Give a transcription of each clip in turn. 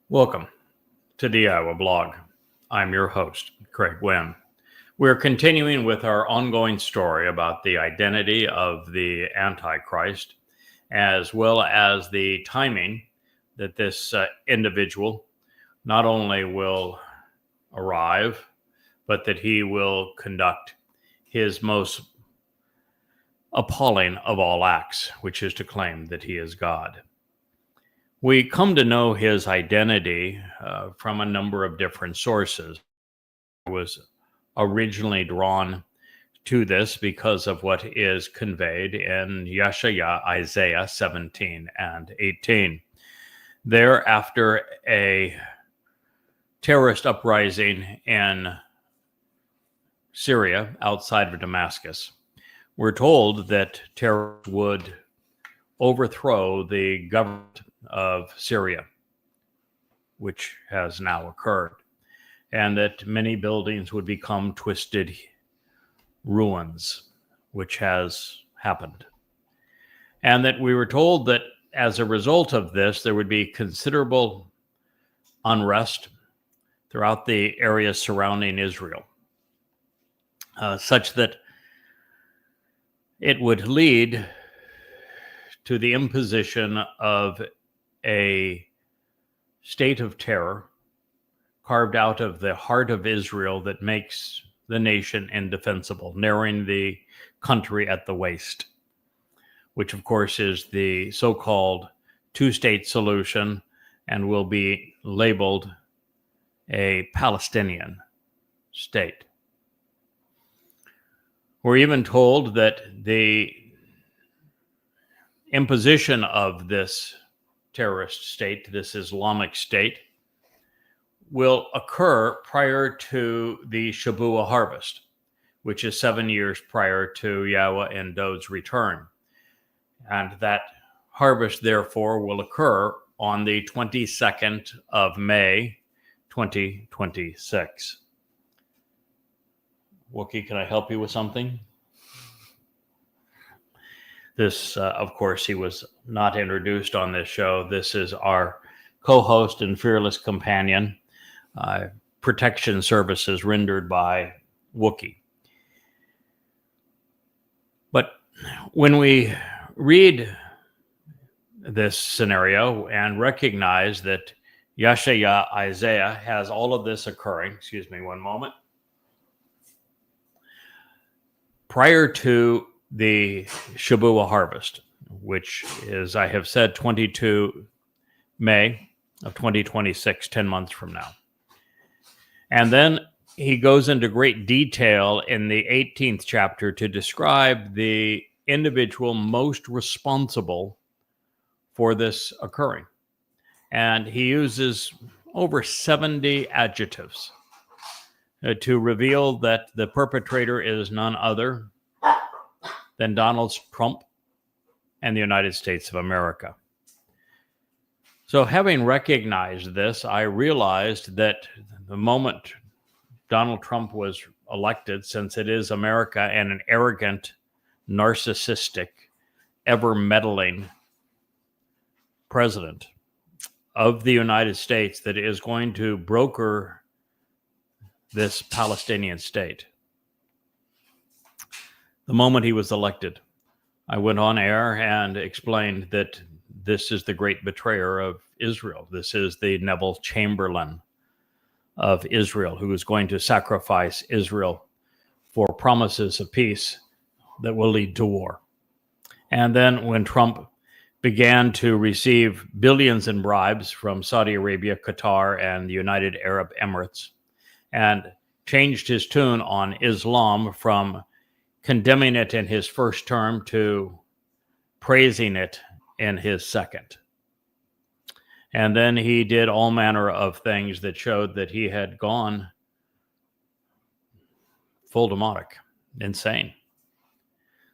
Welcome to the YAHOWAH blog. I'm your host, Craig Winn. We're continuing with our ongoing story about the identity of the AntiChrist, as well as the timing that this individual not only will arrive, but that he will conduct his most appalling of all acts, which is to claim that he is God. We come to know his identity from a number of different sources. I was originally drawn to this because of what is conveyed in Isaiah 17 and 18. There, after a terrorist uprising in Syria outside of Damascus, we're told that terrorists would overthrow the government of Syria, which has now occurred, and that many buildings would become twisted ruins, which has happened. And that we were told that as a result of this, there would be considerable unrest throughout the areas surrounding Israel, such that it would lead to the imposition of a state of terror carved out of the heart of Israel that makes the nation indefensible, narrowing the country at the waist, which of course is the so-called two-state solution and will be labeled a Palestinian state. We're even told that the imposition of this terrorist state, this Islamic state, will occur prior to the Shabat harvest, which is 7 years prior to Yahweh and Dod's return. And that harvest, therefore, will occur on the 22nd of May, 2026. Wookie, can I help you with something? This, of course, he was not introduced on this show. This is our co-host and fearless companion, protection services rendered by Wookie. But when we read this scenario and recognize that Isaiah has all of this occurring, excuse me one moment, prior to the Shabat harvest, which is, I have said, 22 May of 2026, 10 months from now. And then he goes into great detail in the 18th chapter to describe the individual most responsible for this occurring. And he uses over 70 adjectives to reveal that the perpetrator is none other than Donald Trump and the United States of America. So having recognized this, I realized that the moment Donald Trump was elected, since it is America and an arrogant, narcissistic, ever-meddling president of the United States that is going to broker this Palestinian state. The moment he was elected, I went on air and explained that this is the great betrayer of Israel. This is the Neville Chamberlain of Israel, who is going to sacrifice Israel for promises of peace that will lead to war. And then when Trump began to receive billions in bribes from Saudi Arabia, Qatar, and the United Arab Emirates, and changed his tune on Islam from condemning it in his first term to praising it in his second. And then he did all manner of things that showed that he had gone full demonic, insane,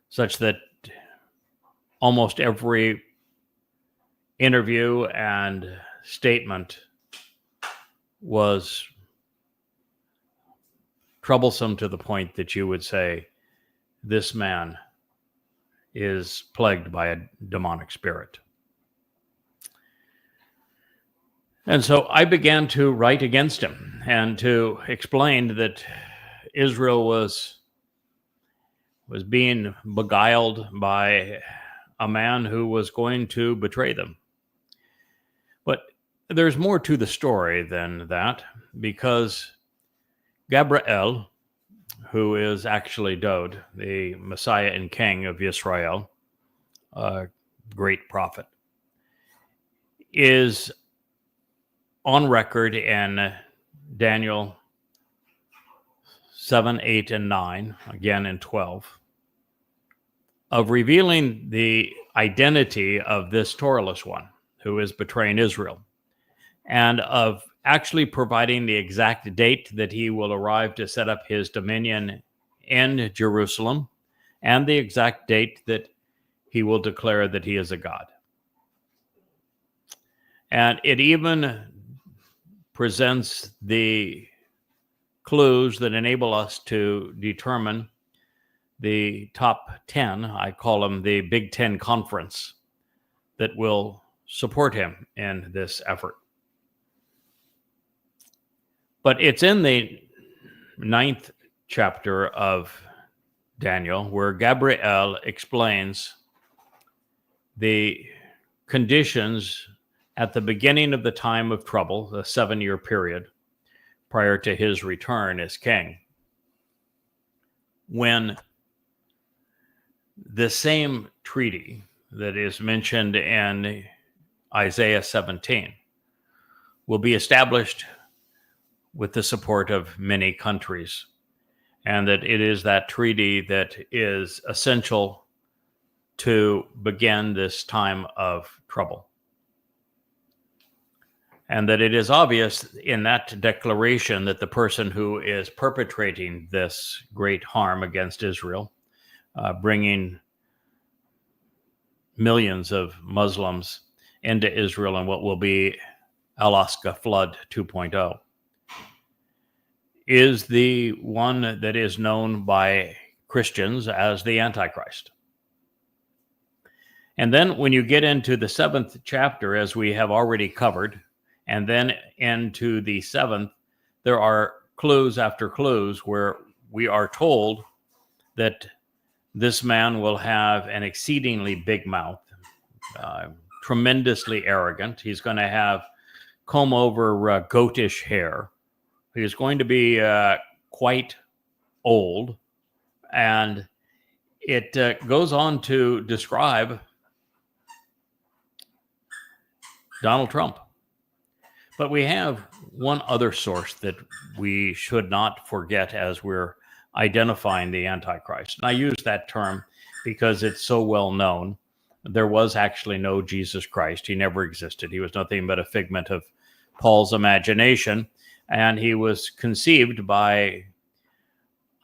such that almost every interview and statement was troublesome to the point that you would say, this man is plagued by a demonic spirit. And so I began to write against him and to explain that Israel was being beguiled by a man who was going to betray them. But there's more to the story than that, because Gabriel, who is actually Dod, the Messiah and King of Israel, a great prophet, is on record in Daniel 7, 8, and 9, again in 12, of revealing the identity of this Towrahless one who is betraying Israel, and of actually providing the exact date that he will arrive to set up his dominion in Jerusalem, and the exact date that he will declare that he is a god. And it even presents the clues that enable us to determine the top 10, I call them the Big Ten Conference, that will support him in this effort. But it's in the 9th chapter of Daniel where Gabriel explains the conditions at the beginning of the time of trouble, the 7-year period prior to his return as king, when the same treaty that is mentioned in Isaiah 17 will be established with the support of many countries, and that it is that treaty that is essential to begin this time of trouble. And that it is obvious in that declaration that the person who is perpetrating this great harm against Israel, bringing millions of Muslims into Israel in what will be Alaska Flood 2.0, is the one that is known by Christians as the Antichrist. And then when you get into the 7th chapter, as we have already covered, and then into the 7th, there are clues after clues where we are told that this man will have an exceedingly big mouth, tremendously arrogant. He's going to have comb-over goatish hair. He's going to be quite old. And it goes on to describe Donald Trump. But we have one other source that we should not forget as we're identifying the Antichrist. And I use that term because it's so well known. There was actually no Jesus Christ. He never existed. He was nothing but a figment of Paul's imagination. And he was conceived by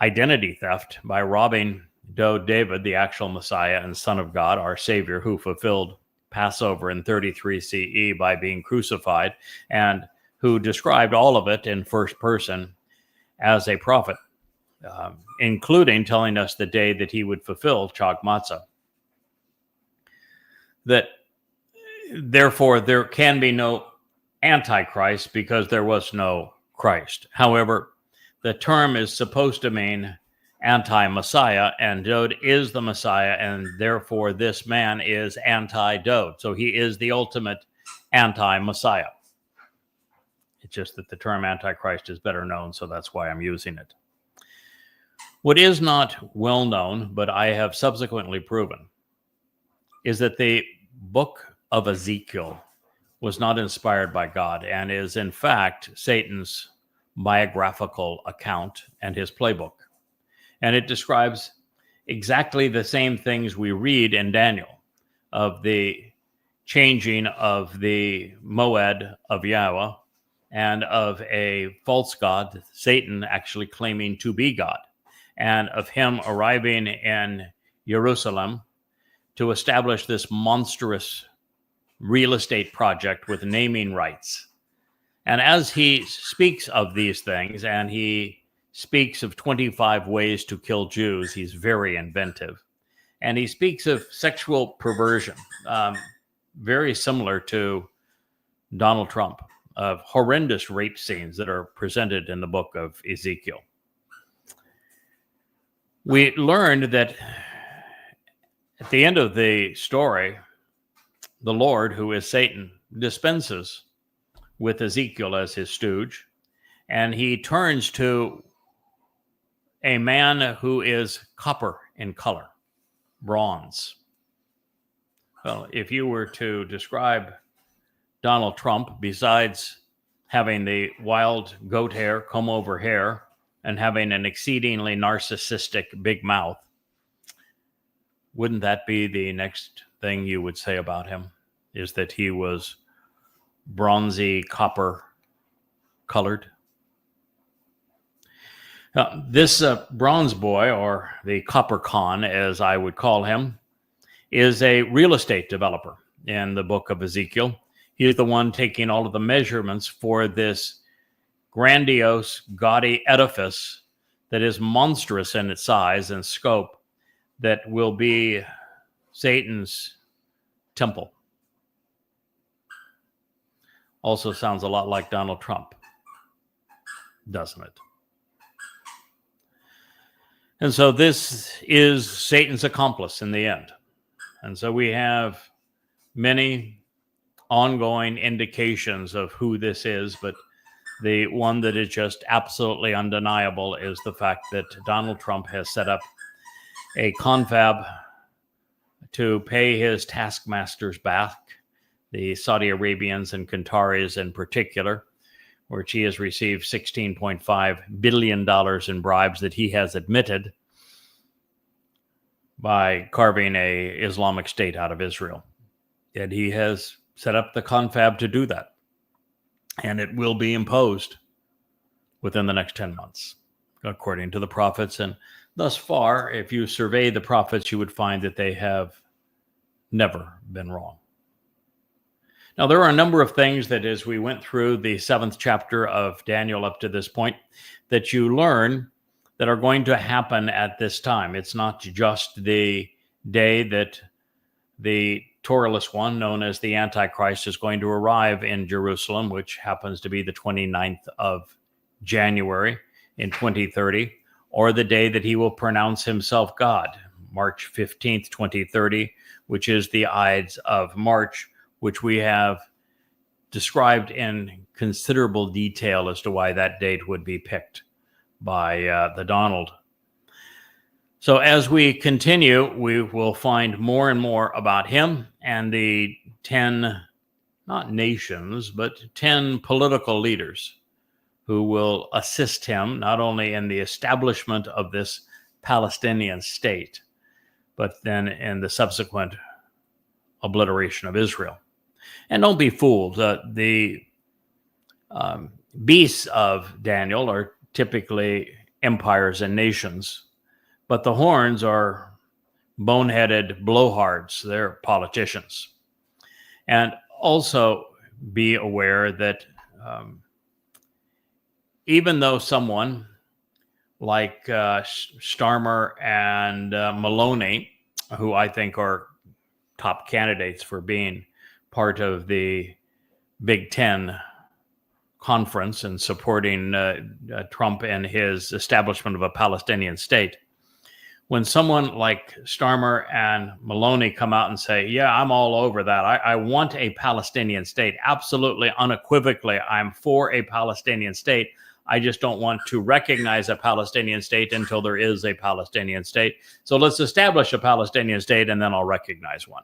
identity theft, by robbing David, the actual Messiah and Son of God, our Savior, who fulfilled Passover in 33 CE by being crucified, and who described all of it in first person as a prophet, including telling us the day that he would fulfill Chag Matzah. That therefore there can be no Antichrist because there was no Christ. However, the term is supposed to mean anti-Messiah, and Dod is the Messiah, and therefore this man is anti-Dod. So he is the ultimate anti-Messiah. It's just that the term Antichrist is better known, so that's why I'm using it. What is not well known, but I have subsequently proven, is that the book of Ezekiel was not inspired by God and is in fact Satan's biographical account and his playbook. And it describes exactly the same things we read in Daniel of the changing of the moed of Yahweh and of a false god, Satan actually claiming to be God, and of him arriving in Jerusalem to establish this monstrous real estate project with naming rights. And as he speaks of these things, and he speaks of 25 ways to kill Jews, he's very inventive. And he speaks of sexual perversion, very similar to Donald Trump. of horrendous rape scenes that are presented in the book of Ezekiel. We learned that at the end of the story, the Lord, who is Satan, dispenses with Ezekiel as his stooge, and he turns to a man who is copper in color, bronze. Well, if you were to describe Donald Trump, besides having the wild goat hair, comb-over hair, and having an exceedingly narcissistic big mouth, wouldn't that be the next thing you would say about him, is that he was bronzy copper colored? This bronze boy, or the copper con, as I would call him, is a real estate developer in the book of Ezekiel. He is the one taking all of the measurements for this grandiose, gaudy edifice that is monstrous in its size and scope, that will be Satan's temple. Also sounds a lot like Donald Trump, doesn't it? And so this is Satan's accomplice in the end. And so we have many ongoing indications of who this is, but the one that is just absolutely undeniable is the fact that Donald Trump has set up a confab to pay his taskmasters back, the Saudi Arabians and Qataris in particular, which he has received $16.5 billion in bribes that he has admitted by carving a Islamic State out of Israel. And he has set up the confab to do that. And it will be imposed within the next 10 months, according to the prophets. And thus far, if you survey the prophets, you would find that they have never been wrong. Now, there are a number of things that, as we went through the 7th chapter of Daniel up to this point, that you learn that are going to happen at this time. It's not just the day that the Towrahless one, known as the AntiChrist, is going to arrive in Jerusalem, which happens to be the 29th of January in 2030, or the day that he will pronounce himself God, March 15th, 2030, which is the Ides of March, which we have described in considerable detail as to why that date would be picked by the Donald. So as we continue, we will find more and more about him and the 10, not nations, but 10 political leaders who will assist him not only in the establishment of this Palestinian state, but then in the subsequent obliteration of Israel. And don't be fooled. The beasts of Daniel are typically empires and nations, but the horns are boneheaded blowhards. They're politicians. And also be aware that even though someone like Starmer and Maloney, who I think are top candidates for being part of the Big Ten conference and supporting Trump and his establishment of a Palestinian state, when someone like Starmer and Maloney come out and say, yeah, I'm all over that. I want a Palestinian state. Absolutely, unequivocally, I'm for a Palestinian state. I just don't want to recognize a Palestinian state until there is a Palestinian state. So let's establish a Palestinian state and then I'll recognize one.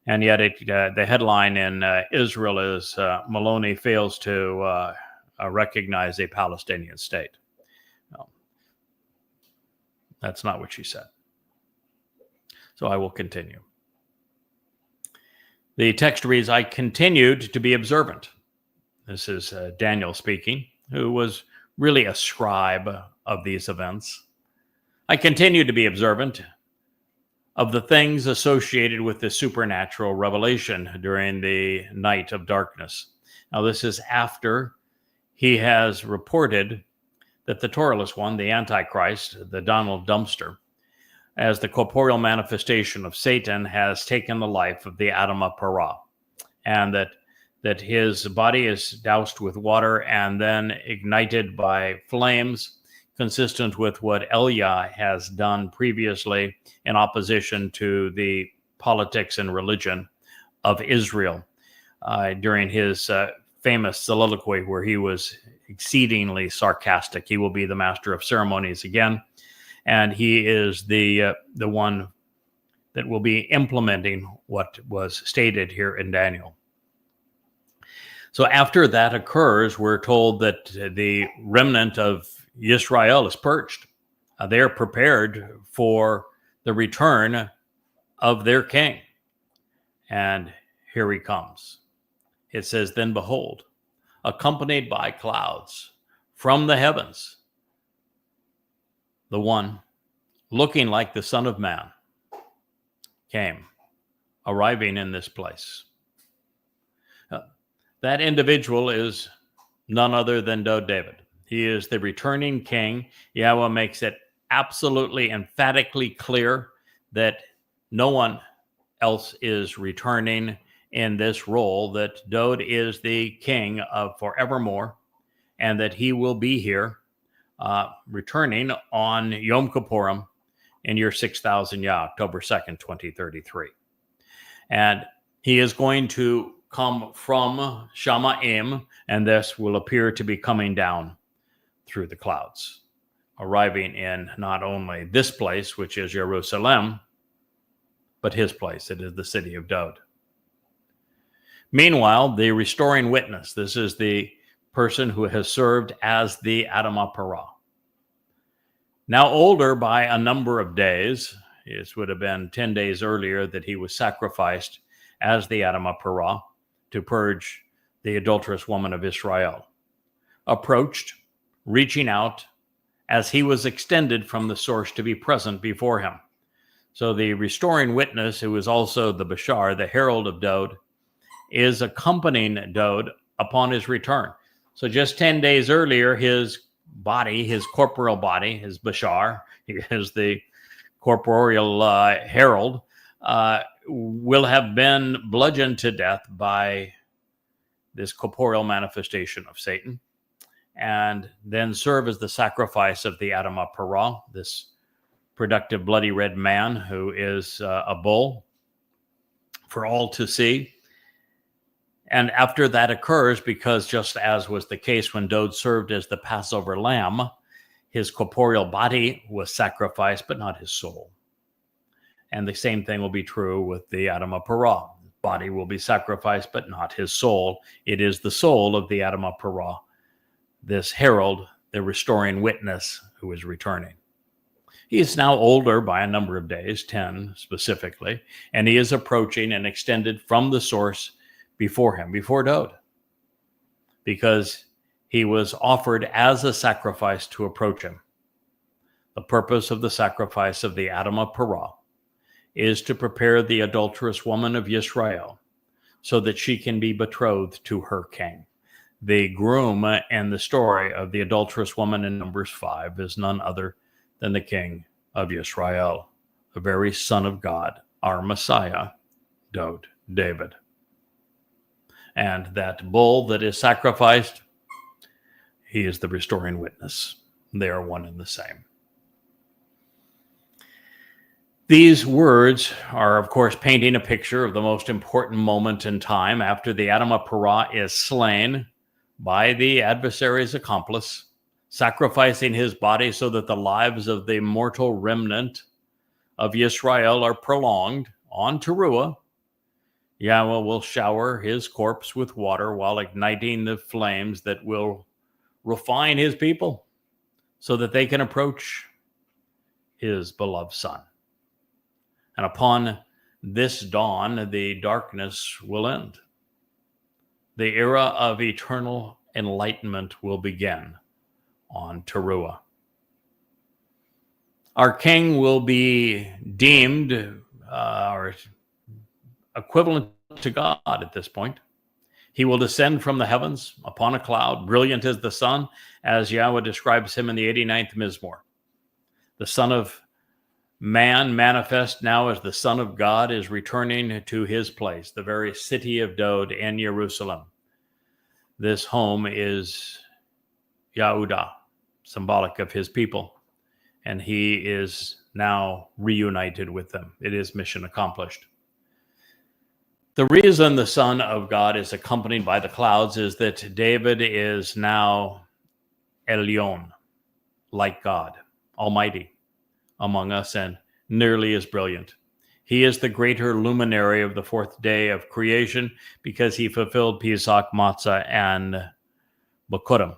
And yet the headline in Israel is Maloney fails to recognize a Palestinian state. No, that's not what she said. So I will continue. The text reads, I continued to be observant. This is Daniel speaking, who was really a scribe of these events. I continued to be observant of the things associated with the supernatural revelation during the night of darkness. Now, this is after he has reported that the Towrahless one, the Antichrist, the Donald Dumpster, as the corporeal manifestation of Satan, has taken the life of the Adam of Parah, and that that his body is doused with water and then ignited by flames, consistent with what Eliah has done previously in opposition to the politics and religion of Israel during his famous soliloquy where he was exceedingly sarcastic. He will be the master of ceremonies again, and he is the one that will be implementing what was stated here in Daniel. So after that occurs, we're told that the remnant of Israel is purged. They are prepared for the return of their king. And here he comes. It says, "Then behold, accompanied by clouds from the heavens, the one looking like the Son of Man came, arriving in this place." That individual is none other than David. He is the returning king. Yahweh makes it absolutely emphatically clear that no one else is returning in this role, that Dod is the king of forevermore, and that he will be here returning on Yom Kippurim in year 6000 Yah, October 2nd, 2033. And he is going to come from Shamaim, and this will appear to be coming down through the clouds, arriving in not only this place, which is Jerusalem, but his place. It is the city of Dod. Meanwhile, the restoring witness, this is the person who has served as the Adamah Parah. Now older by a number of days, it would have been 10 days earlier that he was sacrificed as the Adamah Parah to purge the adulterous woman of Israel, approached, reaching out as he was extended from the source to be present before him. So the restoring witness, who is also the Bashar, the herald of Dod, is accompanying Dod upon his return. So just 10 days earlier, his body, his corporeal body, his Bashar, he is the corporeal herald, will have been bludgeoned to death by this corporeal manifestation of Satan, and then serve as the sacrifice of the Adamah Parah, this productive bloody red man who is a bull for all to see. And after that occurs, because just as was the case when Dod served as the Passover lamb, his corporeal body was sacrificed, but not his soul. And the same thing will be true with the Adamah Parah. Body will be sacrificed, but not his soul. It is the soul of the Adamah Parah, this herald, the restoring witness who is returning. He is now older by a number of days, 10 specifically, and he is approaching and extended from the source before him, before Dod, because he was offered as a sacrifice to approach him. The purpose of the sacrifice of the Adamah Parah is to prepare the adulterous woman of Israel so that she can be betrothed to her king. The groom and the story of the adulterous woman in Numbers 5 is none other than the king of Israel, the very Son of God, our Messiah, Dod, David. And that bull that is sacrificed, he is the restoring witness. They are one and the same. These words are, of course, painting a picture of the most important moment in time after the Adamah Parah is slain by the adversary's accomplice, sacrificing his body so that the lives of the mortal remnant of Israel are prolonged on Towrah. Yahweh will shower his corpse with water while igniting the flames that will refine his people so that they can approach his beloved Son. And upon this dawn, the darkness will end. The era of eternal enlightenment will begin on Towrah. Our king will be deemed or equivalent to God at this point. He will descend from the heavens upon a cloud, brilliant as the sun, as Yahweh describes him in the 89th Mizmor. The Son of Man, manifest now as the Son of God, is returning to his place, the very city of Dod in Jerusalem. This home is Yahudah, symbolic of his people, and he is now reunited with them. It is mission accomplished. The reason the Son of God is accompanied by the clouds is that David is now Elyon, like God, Almighty among us, and nearly as brilliant. He is the greater luminary of the fourth day of creation because he fulfilled Pesach, Matzah, and Bikurim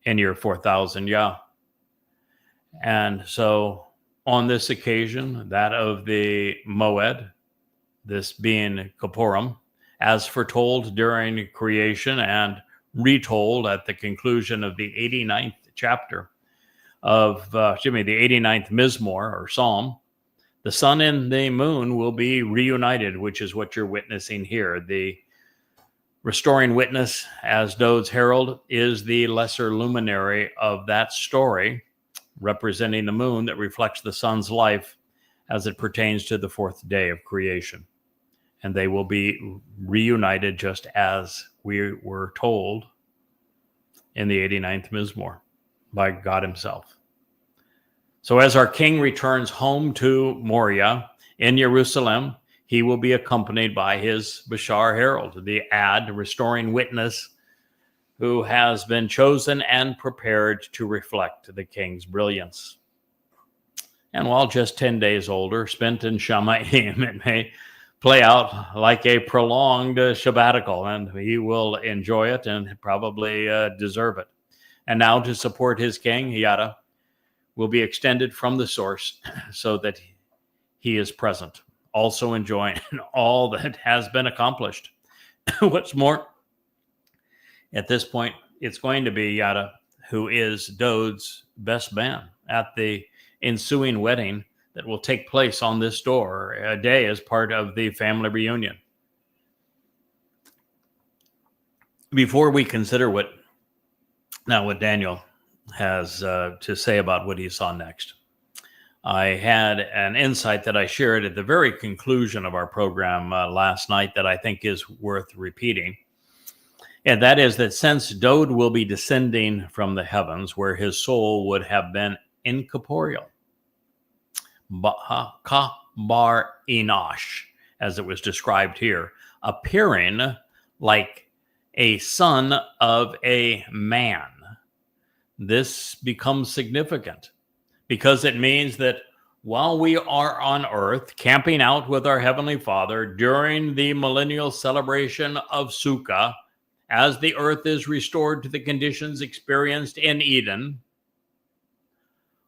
in year 4000 Yah. And so on this occasion, that of the Moed, this being Kippurim, as foretold during creation and retold at the conclusion of the 89th chapter of, the 89th Mizmor or Psalm, the sun and the moon will be reunited, which is what you're witnessing here. The restoring witness, as Dode's herald, is the lesser luminary of that story, representing the moon that reflects the sun's life as it pertains to the fourth day of creation. And they will be reunited just as we were told in the 89th Mizmor by God himself. So as our king returns home to Moriah in Jerusalem, he will be accompanied by his Bashar herald, the restoring witness, who has been chosen and prepared to reflect the king's brilliance. And while just 10 days older, spent in Shamayim, it may play out like a prolonged sabbatical, and he will enjoy it and probably deserve it. And now to support his king, Yada, will be extended from the source so that he is present, also enjoying all that has been accomplished. What's more, at this point, it's going to be Yada who is Dode's best man at the ensuing wedding that will take place on this day as part of the family reunion. Before we consider what Daniel has to say about what he saw next, I had an insight that I shared at the very conclusion of our program last night that I think is worth repeating. And that is that since Dode will be descending from the heavens where his soul would have been incorporeal, Bar Enosh, as it was described here, appearing like a son of a man, this becomes significant because it means that while we are on earth camping out with our Heavenly Father during the millennial celebration of Sukkah, as the earth is restored to the conditions experienced in Eden,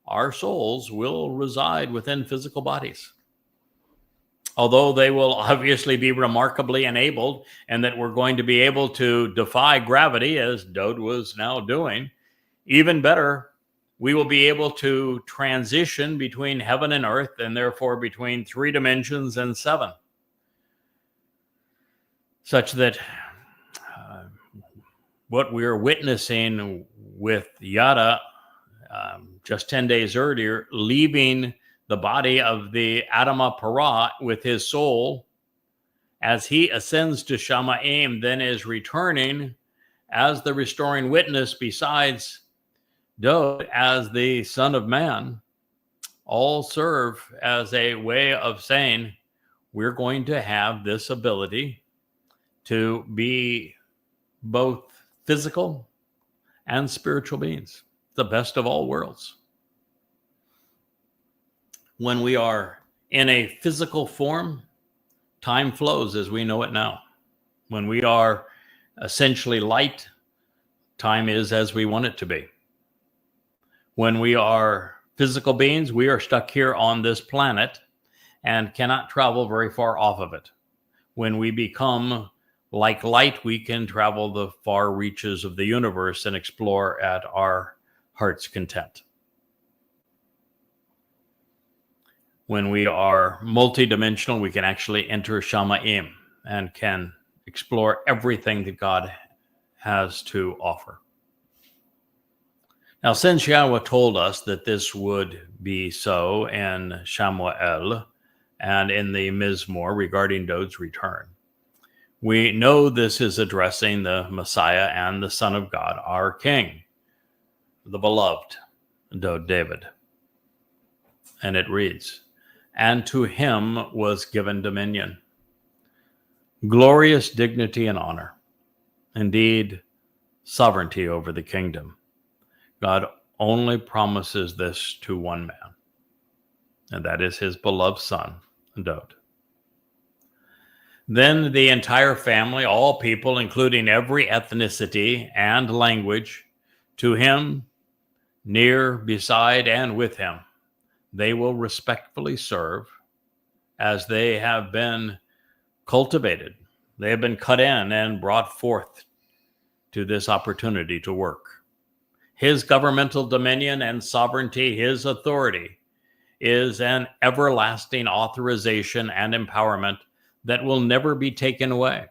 our souls will reside within physical bodies. Although they will obviously be remarkably enabled, and that we're going to be able to defy gravity, as Dode was now doing, even better, we will be able to transition between heaven and earth, and therefore between 3 dimensions and 7, such that what we're witnessing with Yada just 10 days earlier, leaving the body of the Adamah Parah with his soul as he ascends to Shamayim, then is returning as the restoring witness besides Dode as the Son of Man, all serve as a way of saying we're going to have this ability to be both physical and spiritual beings, the best of all worlds. When we are in a physical form, time flows as we know it now. When we are essentially light, time is as we want it to be. When we are physical beings, we are stuck here on this planet and cannot travel very far off of it. When we become like light, we can travel the far reaches of the universe and explore at our heart's content. When we are multidimensional, we can actually enter Shamayim and can explore everything that God has to offer. Now, since Yahweh told us that this would be so in Shamuel and in the Mizmor regarding Dode's return, We know this is addressing the Messiah and the Son of God, our King, the beloved David. And it reads, "And to him was given dominion, glorious dignity and honor, indeed, sovereignty over the kingdom." God only promises this to one man, and that is his beloved son, David. Then the entire family, all people, including every ethnicity and language, to him, near, beside, and with him, they will respectfully serve as they have been cultivated. They have been cut in and brought forth to this opportunity to work. His governmental dominion and sovereignty, his authority, is an everlasting authorization and empowerment that will never be taken away.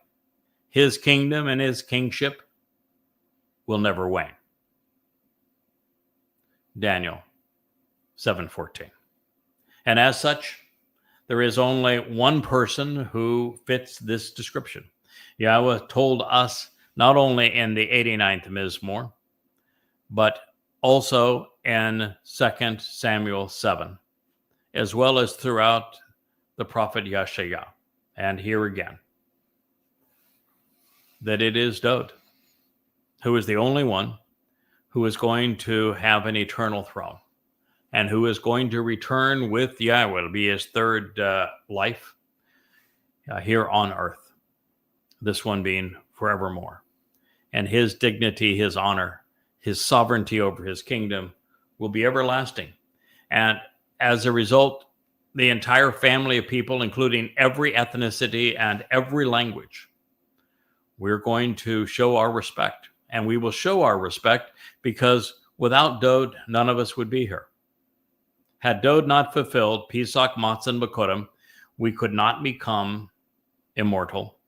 His kingdom and his kingship will never wane. Daniel 7:14. And as such, there is only one person who fits this description. Yahweh told us not only in the 89th Mizmor, but also in 2 Samuel 7, as well as throughout the prophet Yeshaya, and here again, that it is Dod who is the only one who is going to have an eternal throne and who is going to return with Yahweh. It'll be his third life here on earth, this one being forevermore. And his dignity, his honor, his sovereignty over his kingdom will be everlasting. And as a result, the entire family of people, including every ethnicity and every language, we're going to show our respect. And we will show our respect because without Dod, none of us would be here. Had Dod not fulfilled Pesach, Matzah, and Bekurim, we could not become immortal.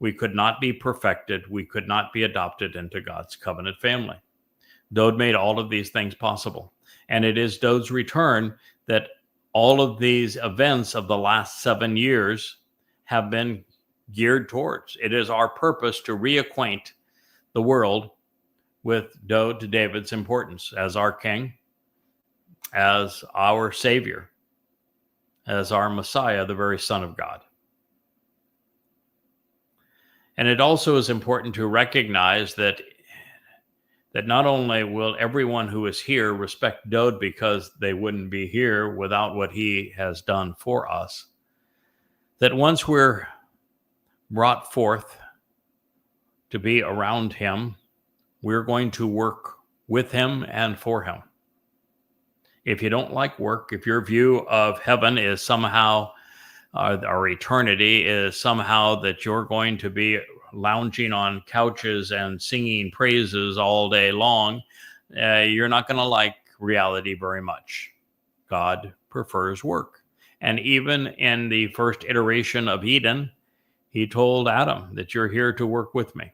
We could not be perfected. We could not be adopted into God's covenant family. Dod made all of these things possible. And it is Dod's return that all of these events of the last 7 years have been geared towards. It is our purpose to reacquaint the world with Dod, David's importance as our king, as our savior, as our Messiah, the very Son of God. And it also is important to recognize that not only will everyone who is here respect Dod because they wouldn't be here without what he has done for us, that once we're brought forth to be around him, we're going to work with him and for him. If you don't like work, if your view of heaven is somehow, or eternity is somehow that you're going to be lounging on couches and singing praises all day long, you're not going to like reality very much. God prefers work. And even in the first iteration of Eden, he told Adam that you're here to work with me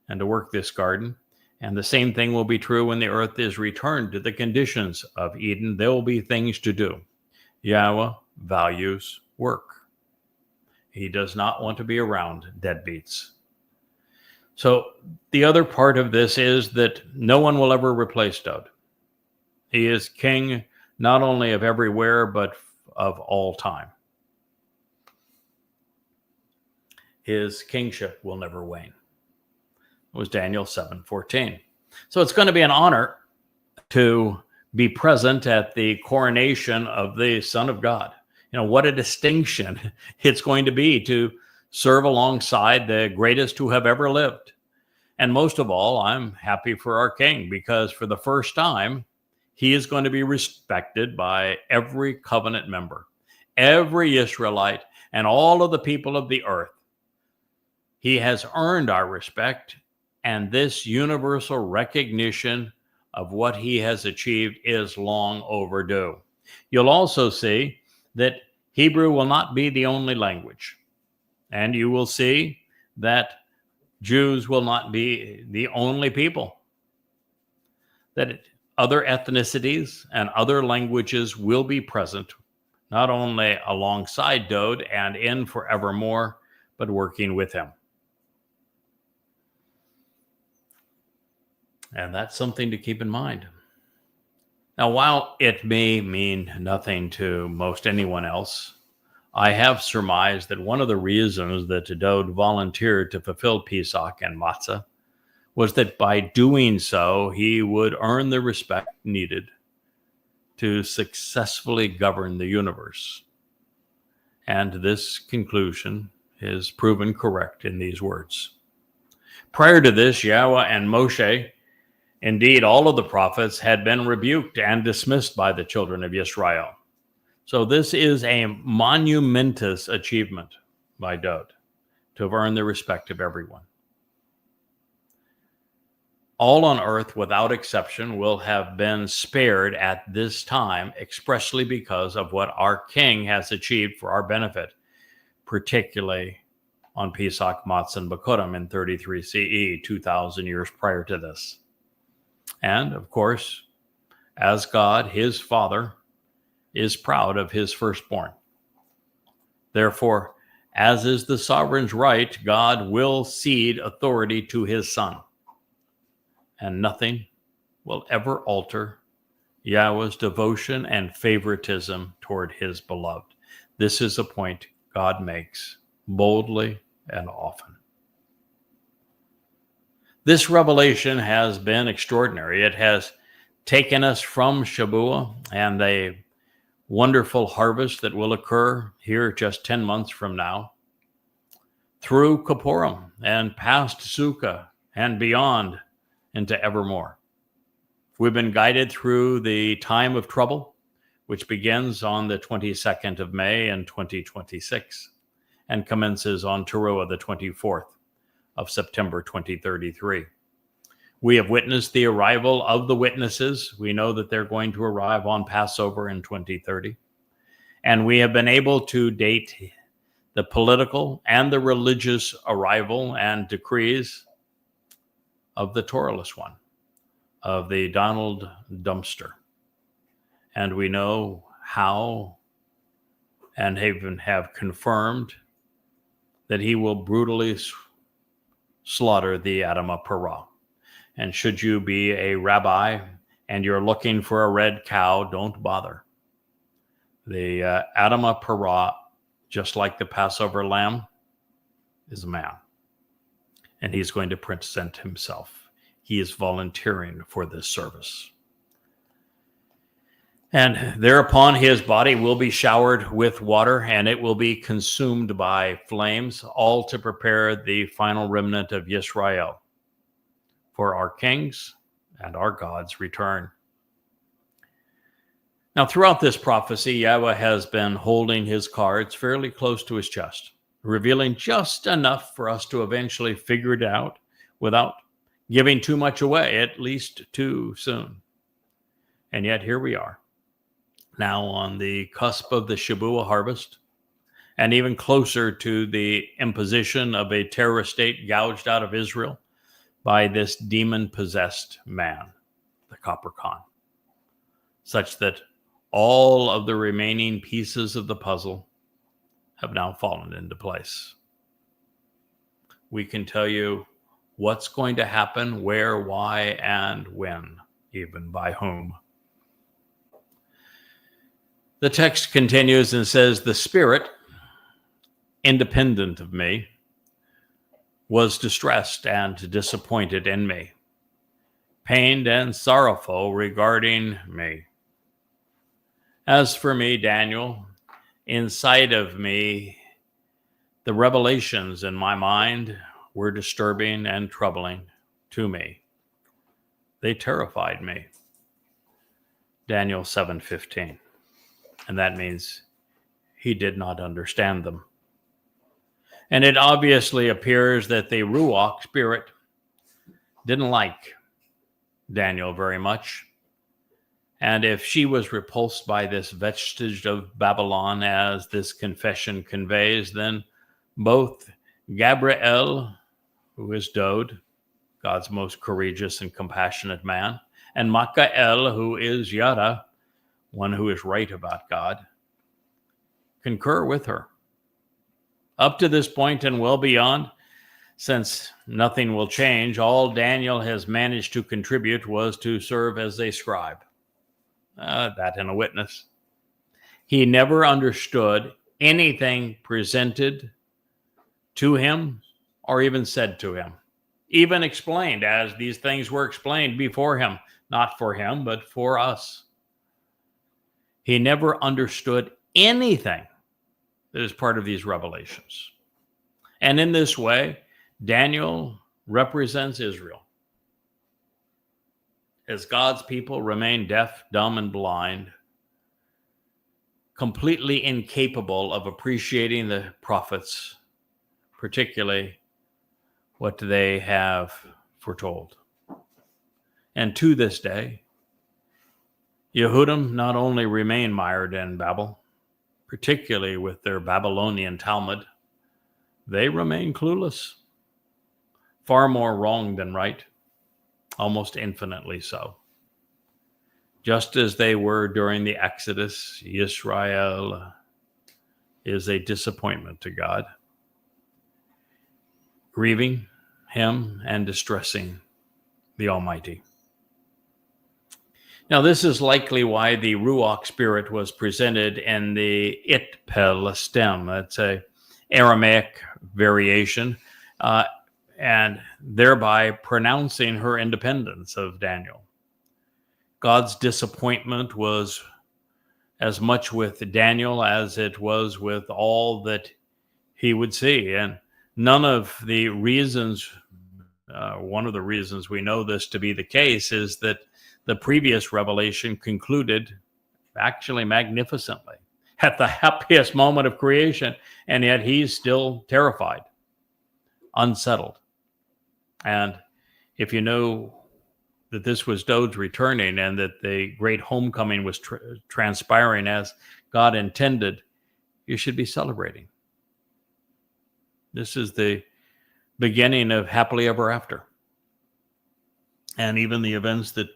and to work this garden. And the same thing will be true when the earth is returned to the conditions of Eden. There will be things to do. Yahweh values work. He does not want to be around deadbeats. So the other part of this is that no one will ever replace Dod. He is king not only of everywhere, but of all time. His kingship will never wane. It was Daniel 7:14. So it's going to be an honor to be present at the coronation of the Son of God. You know, what a distinction it's going to be to serve alongside the greatest who have ever lived. And most of all, I'm happy for our King because for the first time, he is going to be respected by every covenant member, every Israelite, and all of the people of the earth. He has earned our respect, and this universal recognition of what he has achieved is long overdue. You'll also see that Hebrew will not be the only language. And you will see that Jews will not be the only people. That other ethnicities and other languages will be present, not only alongside Dod and in forevermore, but working with him. And that's something to keep in mind. Now, while it may mean nothing to most anyone else, I have surmised that one of the reasons that Dowd volunteered to fulfill Pesach and Matzah was that by doing so, he would earn the respect needed to successfully govern the universe. And this conclusion is proven correct in these words. Prior to this, Yahowah and Moshe, indeed all of the prophets, had been rebuked and dismissed by the children of Israel. So this is a monumentous achievement by Dowd to have earned the respect of everyone. All on earth, without exception, will have been spared at this time expressly because of what our King has achieved for our benefit, particularly on Pesach, Matzah, and Bikurim in 33 CE, 2,000 years prior to this. And, of course, as God, his Father, is proud of his firstborn. Therefore, as is the sovereign's right, God will cede authority to his Son. And nothing will ever alter Yahweh's devotion and favoritism toward his beloved. This is a point God makes boldly and often. This revelation has been extraordinary. It has taken us from Shabuah and a wonderful harvest that will occur here just 10 months from now, through Kippurim and past Sukkah and beyond into evermore. We've been guided through the time of trouble, which begins on the 22nd of May in 2026 and commences on Towrah, the 24th of September 2033. We have witnessed the arrival of the witnesses. We know that they're going to arrive on Passover in 2030. And we have been able to date the political and the religious arrival and decrees of the Towrahless one, of the Donald Dumpster. And we know how and even have confirmed that he will brutally slaughter the Adamah Parah. And should you be a rabbi and you're looking for a red cow, don't bother. The Adamah Parah, just like the Passover lamb, is a man. And he's going to present himself. He is volunteering for this service. And thereupon his body will be showered with water, and it will be consumed by flames, all to prepare the final remnant of Yisrael for our King's and our God's return. Now, throughout this prophecy, Yahowah has been holding his cards fairly close to his chest, revealing just enough for us to eventually figure it out without giving too much away, at least too soon. And yet here we are, now on the cusp of the Shabuah harvest, and even closer to the imposition of a terror state gouged out of Israel by this demon-possessed man, the Copper Khan, such that all of the remaining pieces of the puzzle have now fallen into place. We can tell you what's going to happen, where, why, and when, even by whom. The text continues and says, "The Spirit, independent of me, was distressed and disappointed in me, pained and sorrowful regarding me. As for me, Daniel, inside of me, the revelations in my mind were disturbing and troubling to me. They terrified me." Daniel 7:15. And that means he did not understand them. And it obviously appears that the Ruach spirit didn't like Daniel very much. And if she was repulsed by this vestige of Babylon, as this confession conveys, then both Gabriel, who is Dowd, God's most courageous and compassionate man, and Michael, who is Yada, one who is right about God, concur with her. Up to this point and well beyond, since nothing will change, all Daniel has managed to contribute was to serve as a scribe. That and a witness. He never understood anything presented to him or even said to him, even explained as these things were explained before him, not for him, but for us. He never understood anything that is part of these revelations. And in this way, Daniel represents Israel. As God's people remain deaf, dumb, and blind, completely incapable of appreciating the prophets, particularly what they have foretold. And to this day, Yehudim not only remain mired in Babel, particularly with their Babylonian Talmud, they remain clueless, far more wrong than right, almost infinitely so. Just as they were during the Exodus, Israel is a disappointment to God, grieving him and distressing the Almighty. Now, this is likely why the Ruach spirit was presented in the Itpel stem. That's a Aramaic variation, and thereby pronouncing her independence of Daniel. God's disappointment was as much with Daniel as it was with all that he would see. And none of the reasons, one of the reasons we know this to be the case is that the previous revelation concluded actually magnificently at the happiest moment of creation, and yet he's still terrified, unsettled. And if you know that this was Dod's returning and that the great homecoming was transpiring as God intended, you should be celebrating. This is the beginning of happily ever after. And even the events that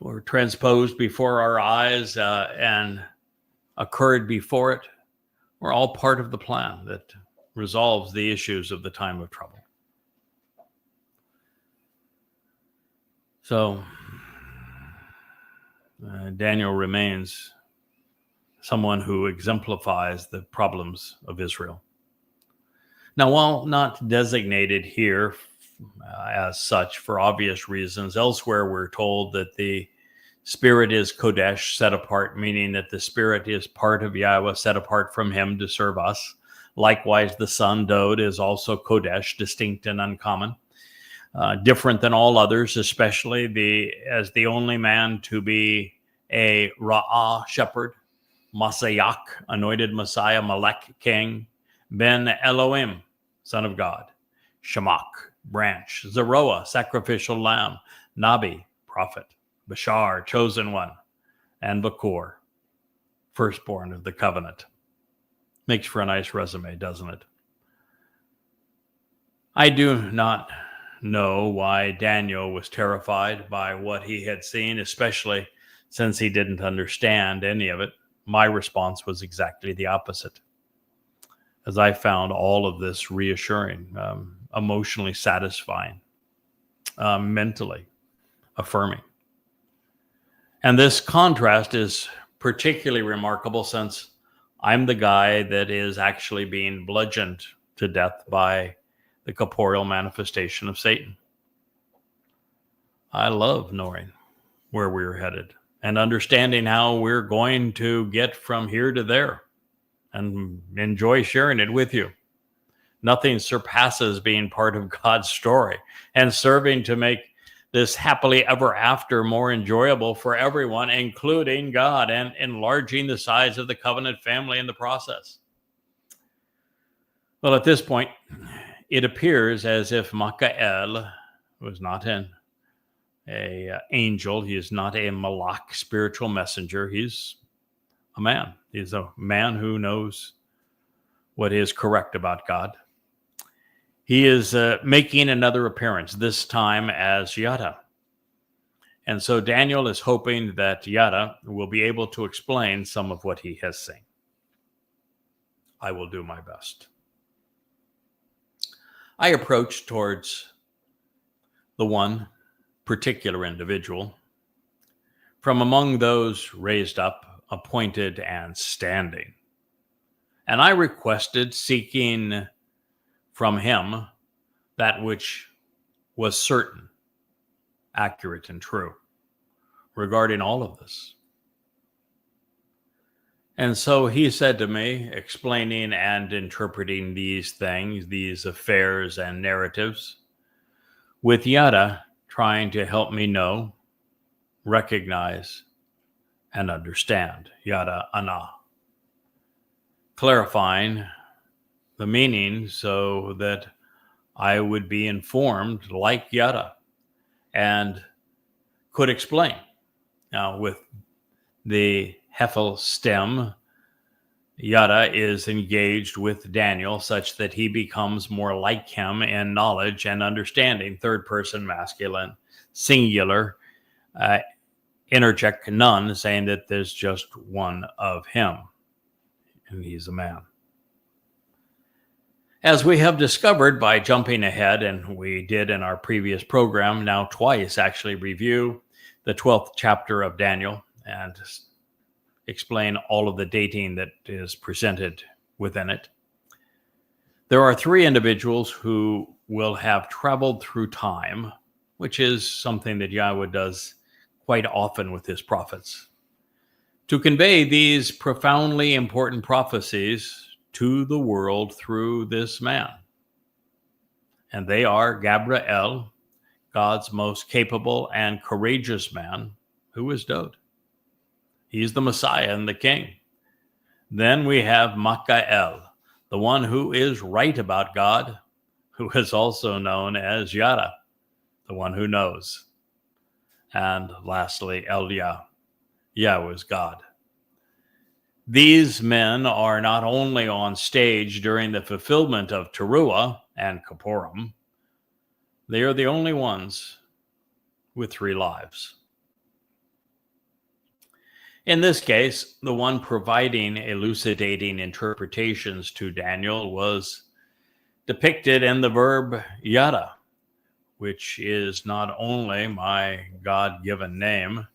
were transposed before our eyes and occurred before it were all part of the plan that resolves the issues of the time of trouble. So Daniel remains someone who exemplifies the problems of Israel. Now, while not designated here as such for obvious reasons, elsewhere we're told that the Spirit is Kodesh, set apart, meaning that the Spirit is part of Yahweh, set apart from him to serve us. Likewise, the Son, Dod, is also Kodesh, distinct and uncommon, different than all others, especially as the only man to be a Ra'ah shepherd, Masayak, anointed Messiah, Malek, king, Ben Elohim, Son of God, Shemach, branch, Zeroah, sacrificial lamb, Nabi, prophet, Bashar, chosen one, and Bakor, firstborn of the covenant. Makes for a nice resume, doesn't it? I do not know why Daniel was terrified by what he had seen, especially since he didn't understand any of it. My response was exactly the opposite, as I found all of this reassuring, emotionally satisfying, mentally affirming. And this contrast is particularly remarkable since I'm the guy that is actually being bludgeoned to death by the corporeal manifestation of Satan. I love knowing where we're headed and understanding how we're going to get from here to there, and enjoy sharing it with you. Nothing surpasses being part of God's story and serving to make this happily ever after more enjoyable for everyone, including God, and enlarging the size of the covenant family in the process. Well, at this point, it appears as if Michael was not an angel. He is not a malach, spiritual messenger. He's a man. He's a man who knows what is correct about God. He is making another appearance, this time as Yada. And so Daniel is hoping that Yada will be able to explain some of what he has seen. I will do my best. I approached towards the one particular individual from among those raised up, appointed, and standing. And I requested, seeking from him that which was certain, accurate, and true regarding all of this. And so he said to me, explaining and interpreting these things, these affairs and narratives, with Yada trying to help me know, recognize, and understand, Yada Ana, clarifying the meaning so that I would be informed like Yada and could explain. Now, with the Hefel stem, Yada is engaged with Daniel such that he becomes more like him in knowledge and understanding, third person masculine, singular, interject none, saying that there's just one of him, and he's a man. As we have discovered by jumping ahead, and we did in our previous program, now twice actually review the 12th chapter of Daniel and explain all of the dating that is presented within it. There are three individuals who will have traveled through time, which is something that Yahweh does quite often with his prophets, to convey these profoundly important prophecies to the world through this man. And they are Gabriel, God's most capable and courageous man, who is Dod. He's the Messiah and the King. Then we have Michael, the one who is right about God, who is also known as Yada, the one who knows. And lastly, Elia, Yahweh's God. These men are not only on stage during the fulfillment of Teruah and Kippurim, they are the only ones with three lives. In this case, the one providing elucidating interpretations to Daniel was depicted in the verb Yada, which is not only my God-given name,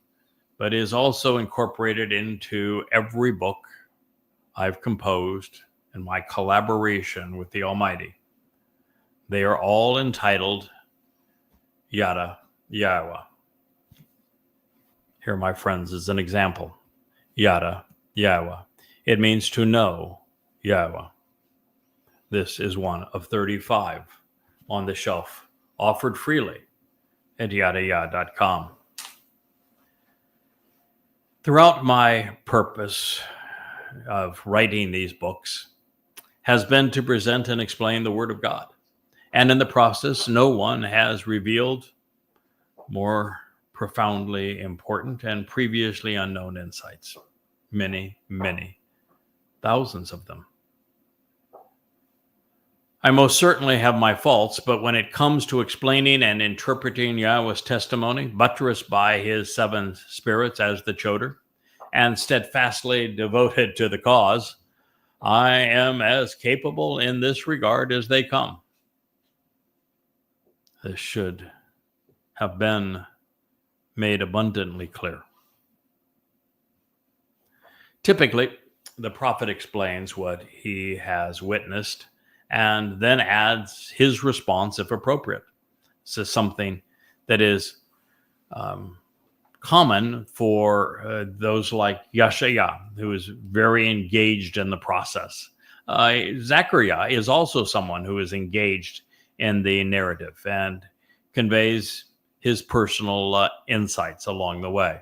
but is also incorporated into every book I've composed in my collaboration with the Almighty. They are all entitled Yada Yahowah. Here, my friends, is an example. Yada Yahowah. It means to know Yahweh. This is one of 35 on the shelf, offered freely at yadayah.com. Throughout my purpose of writing these books has been to present and explain the Word of God. And in the process, no one has revealed more profoundly important and previously unknown insights. Many, many, thousands of them. I most certainly have my faults, but when it comes to explaining and interpreting Yahweh's testimony, buttressed by his seven spirits as the choder, and steadfastly devoted to the cause, I am as capable in this regard as they come. This should have been made abundantly clear. Typically, the prophet explains what he has witnessed and then adds his response if appropriate. This is something that is common for those like Yeshaya, who is very engaged in the process. Zechariah is also someone who is engaged in the narrative and conveys his personal insights along the way.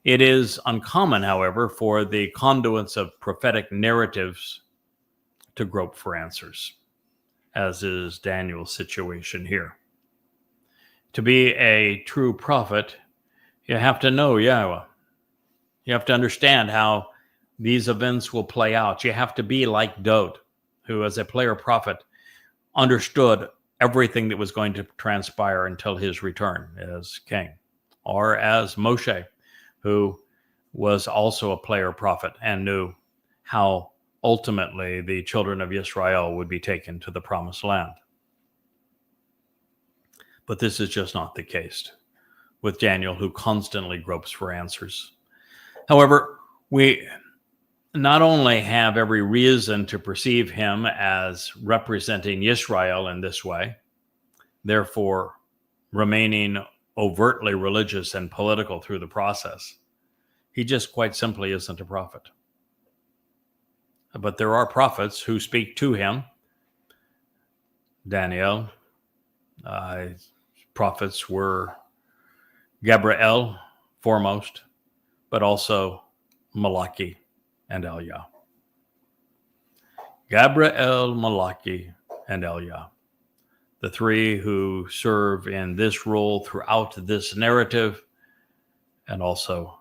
It is uncommon, however, for the conduits of prophetic narratives to grope for answers, as is Daniel's situation here. To be a true prophet, you have to know Yahweh. You have to understand how these events will play out. You have to be like Dod, who as a player prophet understood everything that was going to transpire until his return as king, or as Moshe, who was also a player prophet and knew how ultimately the children of Israel would be taken to the promised land. But this is just not the case with Daniel, who constantly gropes for answers. However, we not only have every reason to perceive him as representing Israel in this way, therefore remaining overtly religious and political through the process, he just quite simply isn't a prophet. But there are prophets who speak to him. Daniel, prophets were Gabriel foremost, but also Malachi and Elia. Gabriel, Malachi, and Elia, the three who serve in this role throughout this narrative and also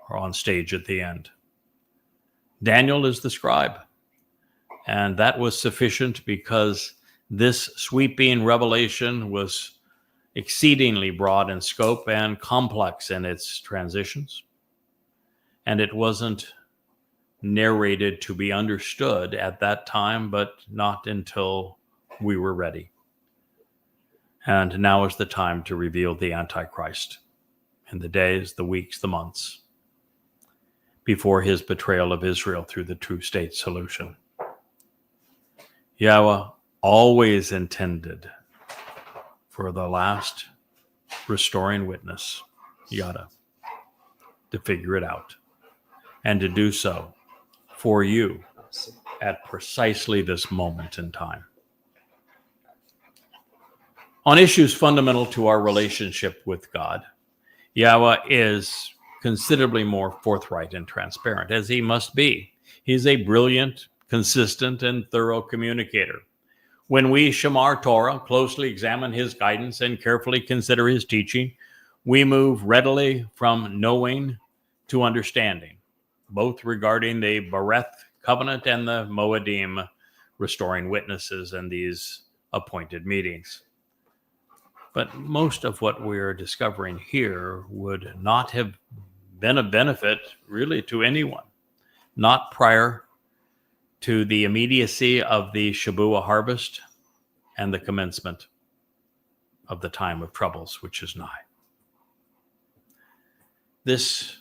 are on stage at the end. Daniel is the scribe, and that was sufficient because this sweeping revelation was exceedingly broad in scope and complex in its transitions, and it wasn't narrated to be understood at that time, but not until we were ready. And now is the time to reveal the Antichrist in the days, the weeks, the months before his betrayal of Israel through the two state solution. Yahweh always intended for the last restoring witness, Yada, to figure it out and to do so for you at precisely this moment in time. On issues fundamental to our relationship with God, Yahweh is considerably more forthright and transparent, as he must be. He's a brilliant, consistent, and thorough communicator. When we shamar Torah, closely examine his guidance, and carefully consider his teaching, we move readily from knowing to understanding, both regarding the Bereth covenant and the Moedim restoring witnesses and these appointed meetings. But most of what we're discovering here would not have been of benefit really to anyone, not prior to the immediacy of the Shabuah harvest and the commencement of the time of troubles, which is nigh. This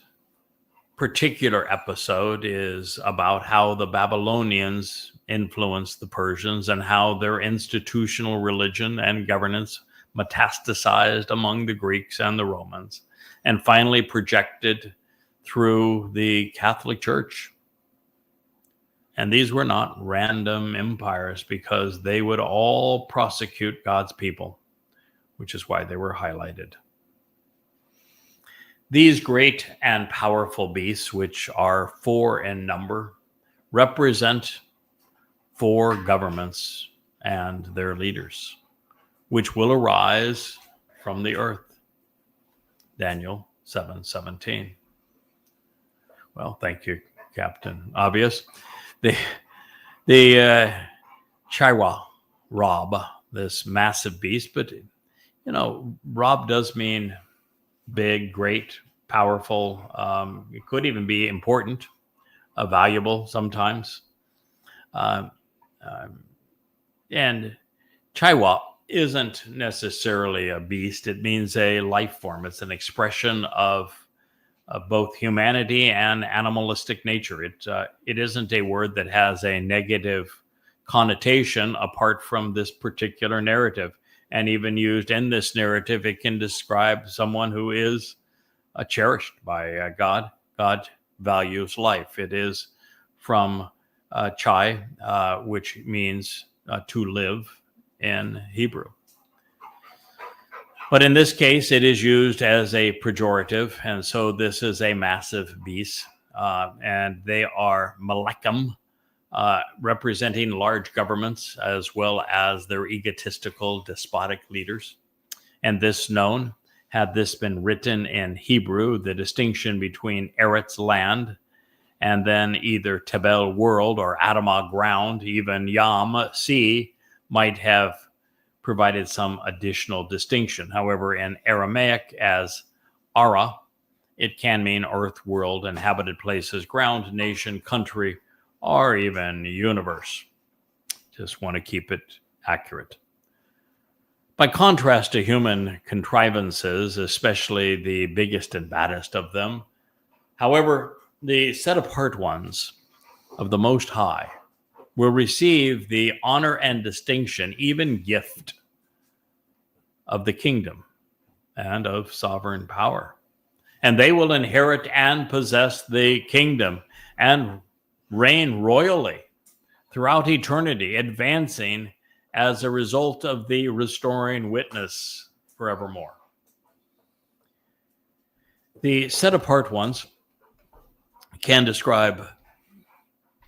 particular episode is about how the Babylonians influenced the Persians and how their institutional religion and governance metastasized among the Greeks and the Romans, and finally projected through the Catholic Church. And these were not random empires, because they would all prosecute God's people, which is why they were highlighted. These great and powerful beasts, which are 4 in number, represent 4 governments and their leaders, which will arise from the earth. Daniel 7:17. Well, thank you, Captain Obvious. The Towrah, Rob, this massive beast, but Rob does mean big, great, powerful. It could even be important, valuable sometimes. And Towrah isn't necessarily a beast. It means a life form. It's an expression of both humanity and animalistic nature. It isn't a word that has a negative connotation apart from this particular narrative. And even used in this narrative, it can describe someone who is cherished by God. God values life. It is from chai, which means to live in Hebrew. But in this case, it is used as a pejorative, and so this is a massive beast, and they are Malekim, representing large governments as well as their egotistical, despotic leaders. And this known, had this been written in Hebrew, the distinction between Eretz land and then either Tebel world or Adamah ground, even Yam sea, might have provided some additional distinction. However, in Aramaic as Ara, it can mean earth, world, inhabited places, ground, nation, country, or even universe. Just want to keep it accurate. By contrast to human contrivances, especially the biggest and baddest of them, however, the set-apart ones of the Most High will receive the honor and distinction, even gift, of the kingdom and of sovereign power. And they will inherit and possess the kingdom and reign royally throughout eternity, advancing as a result of the restoring witness forevermore. The set-apart ones can describe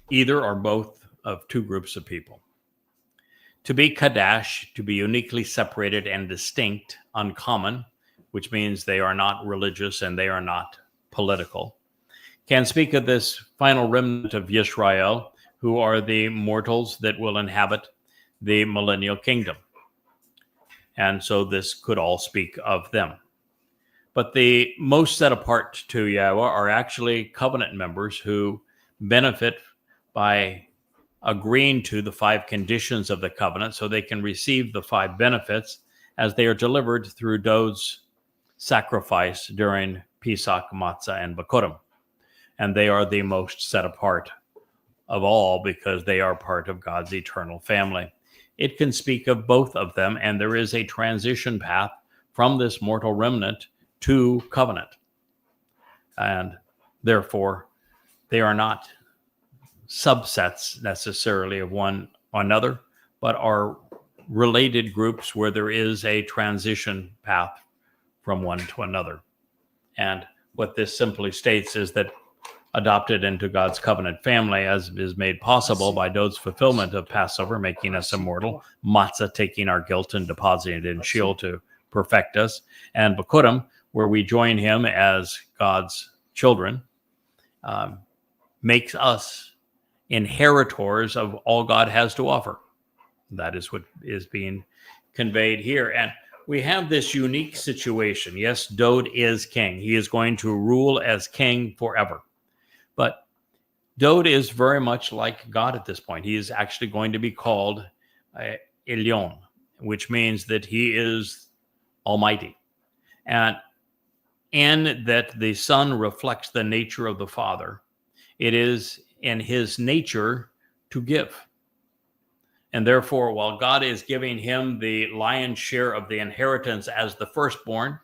either or both of two groups of people. To be Kadash, to be uniquely separated and distinct, uncommon, which means they are not religious and they are not political, can speak of this final remnant of Yisrael, who are the mortals that will inhabit the millennial kingdom. And so this could all speak of them. But the most set apart to Yahweh are actually covenant members who benefit by agreeing to the 5 conditions of the covenant, so they can receive the 5 benefits as they are delivered through Dod's sacrifice during Pesach, Matzah, and Bikurim. And they are the most set apart of all because they are part of God's eternal family. It can speak of both of them, and there is a transition path from this mortal remnant to covenant. And therefore, they are not subsets necessarily of one another, but are related groups where there is a transition path from one to another. And what this simply states is that adopted into God's covenant family, as is made possible by Dod's fulfillment of Passover, making us immortal, Matzah taking our guilt and depositing it in Sheol to perfect us, and Bikurim, where we join him as God's children, makes us inheritors of all God has to offer. That is what is being conveyed here. And we have this unique situation. Yes, Dod is king. He is going to rule as king forever. But Dod is very much like God at this point. He is actually going to be called Elyon, which means that he is almighty. And that the Son reflects the nature of the Father. It is in his nature to give. And therefore, while God is giving him the lion's share of the inheritance as the firstborn,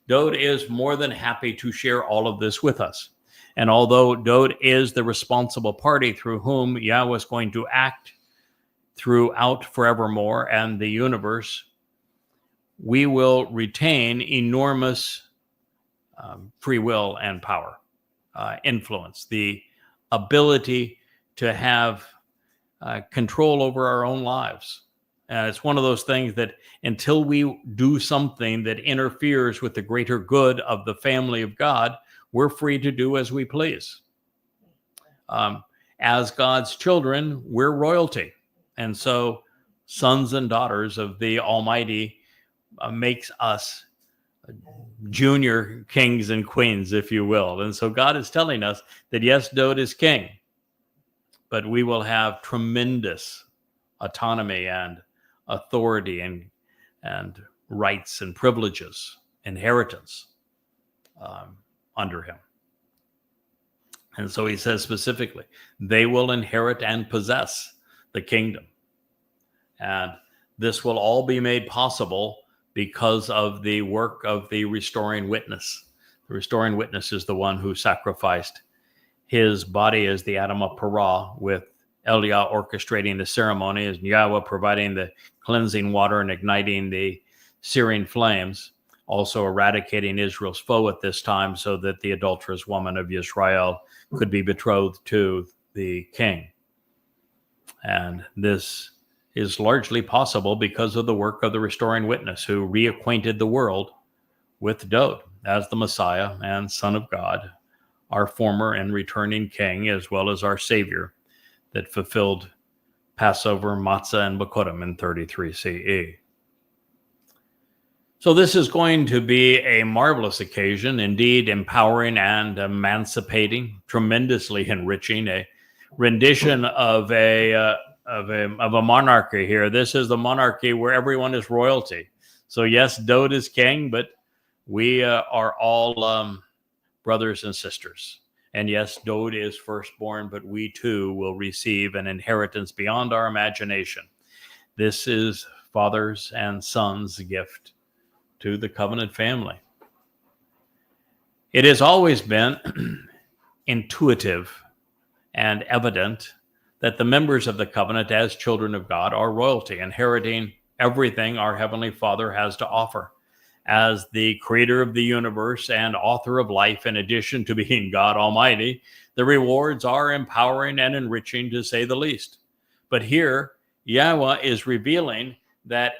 Dod is more than happy to share all of this with us. And although Dod is the responsible party through whom Yahweh is going to act throughout forevermore and the universe, we will retain enormous free will and power, influence, the ability to have control over our own lives. And it's one of those things that until we do something that interferes with the greater good of the family of God, we're free to do as we please. As God's children, we're royalty. And so sons and daughters of the Almighty makes us junior kings and queens, if you will. And so God is telling us that yes, Dod is king, but we will have tremendous autonomy and authority and rights and privileges, inheritance under him. And so he says specifically, they will inherit and possess the kingdom. And this will all be made possible because of the work of the restoring witness. The restoring witness is the one who sacrificed his body as the Adam of Parah, with Eliah orchestrating the ceremony, as Yahweh providing the cleansing water and igniting the searing flames, also eradicating Israel's foe at this time so that the adulterous woman of Israel could be betrothed to the king. And this is largely possible because of the work of the restoring witness, who reacquainted the world with Dod as the Messiah and Son of God, our former and returning king, as well as our Savior, that fulfilled Passover, Matzah, and Bikurim in 33 CE. So this is going to be a marvelous occasion, indeed empowering and emancipating, tremendously enriching, a rendition of a monarchy here. This is the monarchy where everyone is royalty. So yes, Dowd is king, but we are all brothers and sisters. And yes, Dowd is firstborn, but we too will receive an inheritance beyond our imagination. This is fathers and sons' gift to the covenant family. It has always been intuitive and evident that the members of the covenant as children of God are royalty, inheriting everything our Heavenly Father has to offer. As the creator of the universe and author of life, in addition to being God Almighty, the rewards are empowering and enriching, to say the least. But here, Yahweh is revealing that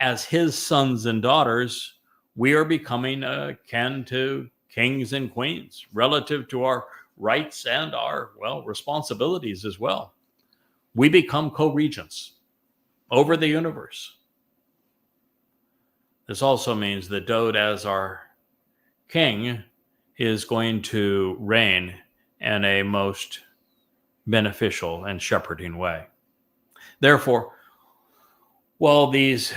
as his sons and daughters, we are becoming akin to kings and queens relative to our rights and our, responsibilities as well. We become co-regents over the universe. This also means that Dowd, as our king, is going to reign in a most beneficial and shepherding way. Therefore, while these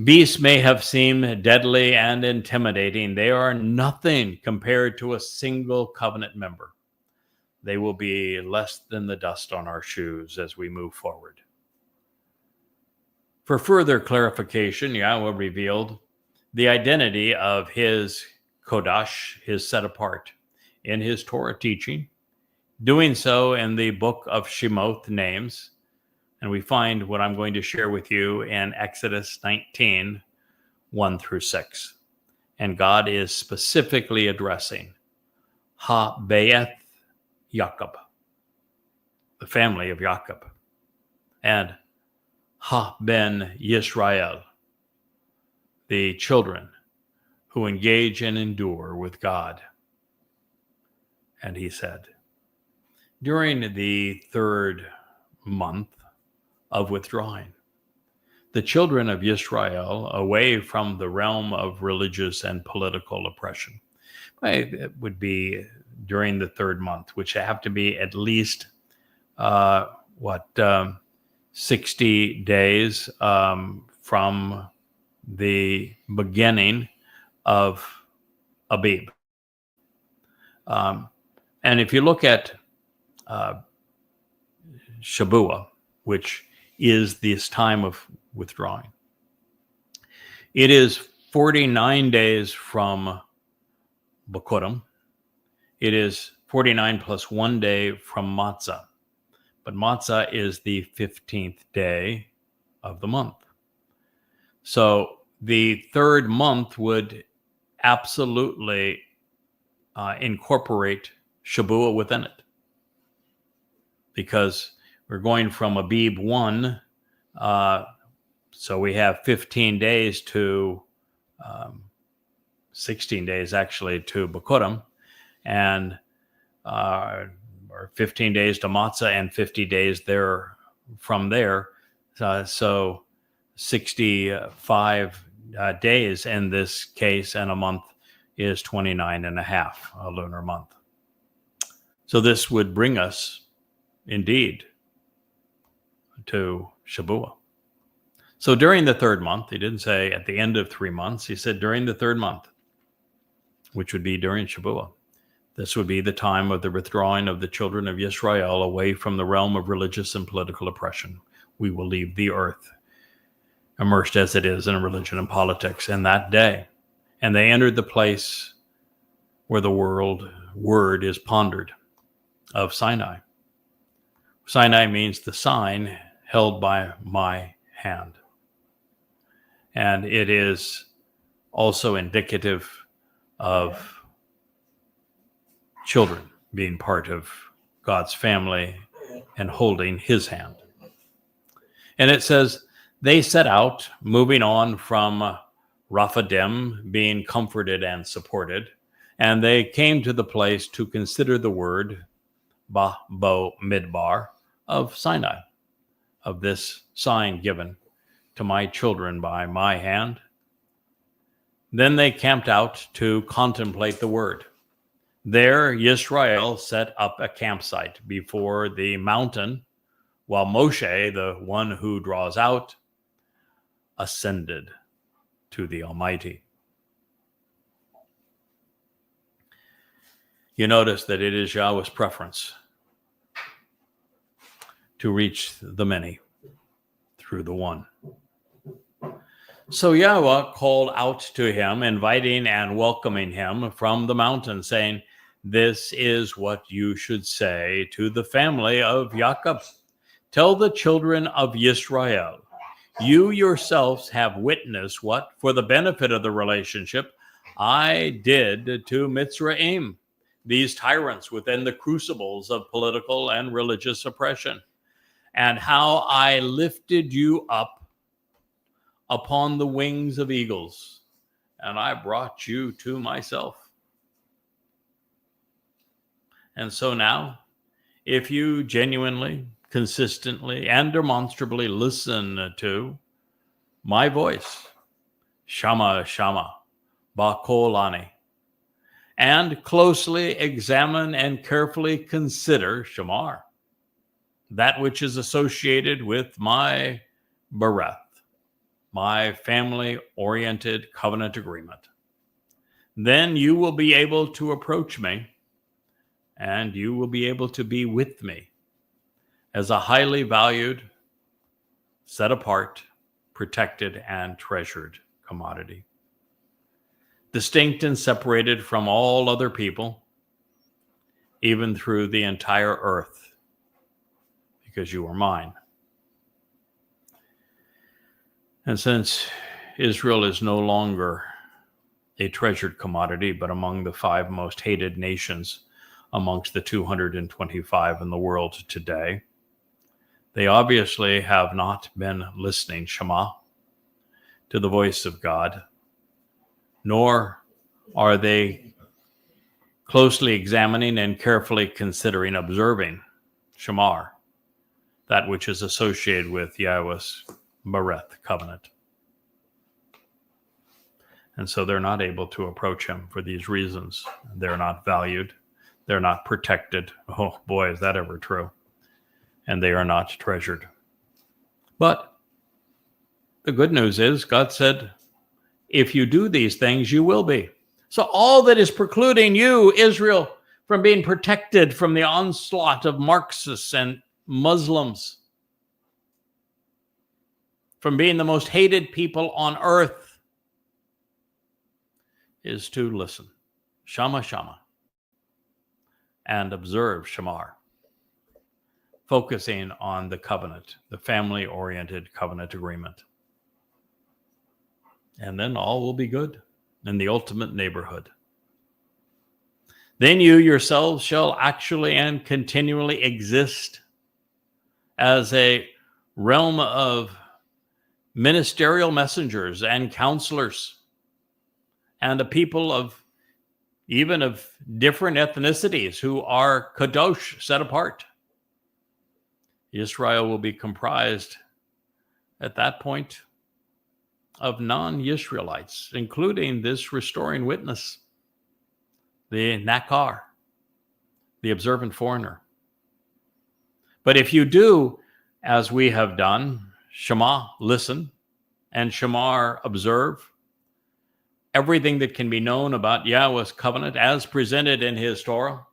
beasts may have seemed deadly and intimidating, they are nothing compared to a single covenant member. They will be less than the dust on our shoes as we move forward. For further clarification, Yahweh revealed the identity of his Kodash, his set apart, in his Torah teaching, doing so in the book of Shemoth, names. And we find what I'm going to share with you in Exodus 19, 1 through 6. And God is specifically addressing Ha-Be'eth Yaakov, the family of Yaakov, and Ha-Ben Yisrael, the children who engage and endure with God. And he said, during the third month of withdrawing the children of Israel away from the realm of religious and political oppression, it would be during the third month, which have to be at least 60 days from the beginning of Abib. And if you look at Shabuah, which is this time of withdrawing, it is 49 days from Bokurim. It is 49 plus 1 day from Matzah. But Matzah is the 15th day of the month. So the third month would absolutely incorporate Shabuah within it, because we're going from Abib 1, so we have 15 days to 16 days actually to Bokurim, and or 15 days to Matzah and 50 days there from there. So 65 days in this case, and a month is 29 and a half, a lunar month. So this would bring us indeed to Shabuah. So during the third month, he didn't say at the end of 3 months, he said during the third month, which would be during Shabuah. This would be the time of the withdrawing of the children of Israel away from the realm of religious and political oppression. We will leave the earth, immersed as it is in religion and politics, in that day. And they entered the place where the word is pondered, of Sinai. Sinai means the sign held by my hand. And it is also indicative of children being part of God's family and holding his hand. And it says, they set out, moving on from Rephidim, being comforted and supported, and they came to the place to consider the word Bo Midbar of Sinai, of this sign given to my children by my hand. Then they camped out to contemplate the word. There, Yisrael set up a campsite before the mountain, while Moshe, the one who draws out, ascended to the Almighty. You notice that it is Yahweh's preference to reach the many through the one. So Yahweh called out to him, inviting and welcoming him from the mountain, saying, "This is what you should say to the family of Jacob. Tell the children of Yisrael, you yourselves have witnessed what, for the benefit of the relationship, I did to Mitzrayim, these tyrants within the crucibles of political and religious oppression, and how I lifted you up upon the wings of eagles, and I brought you to myself." And so now, if you genuinely, consistently, and demonstrably listen to my voice, Shama, Shama, Bakolani, and closely examine and carefully consider Shamar, that which is associated with my Bereth, my family-oriented covenant agreement, then you will be able to approach me, and you will be able to be with me as a highly valued, set apart, protected, and treasured commodity, distinct and separated from all other people, even through the entire earth, because you are mine. And since Israel is no longer a treasured commodity, but among the 5 most hated nations amongst the 225 in the world today, they obviously have not been listening, Shema, to the voice of God, nor are they closely examining and carefully considering, observing Shamar, that which is associated with Yahweh's Bereth covenant. And so they're not able to approach him for these reasons. They're not valued. They're not protected. Oh boy, is that ever true. And they are not treasured. But the good news is God said, if you do these things, you will be. So all that is precluding you, Israel, from being protected from the onslaught of Marxists and Muslims, from being the most hated people on earth, is to listen, Shama Shama, and observe Shamar, focusing on the covenant, the family-oriented covenant agreement. And then all will be good in the ultimate neighborhood. Then you yourselves shall actually and continually exist as a realm of ministerial messengers and counselors, and a people of even of different ethnicities who are kadosh, set apart. Israel will be comprised at that point of non-Israelites, including this restoring witness, the Nakar, the observant foreigner. But if you do, as we have done, Shema, listen, and Shamar, observe, everything that can be known about Yahweh's covenant as presented in his Torah,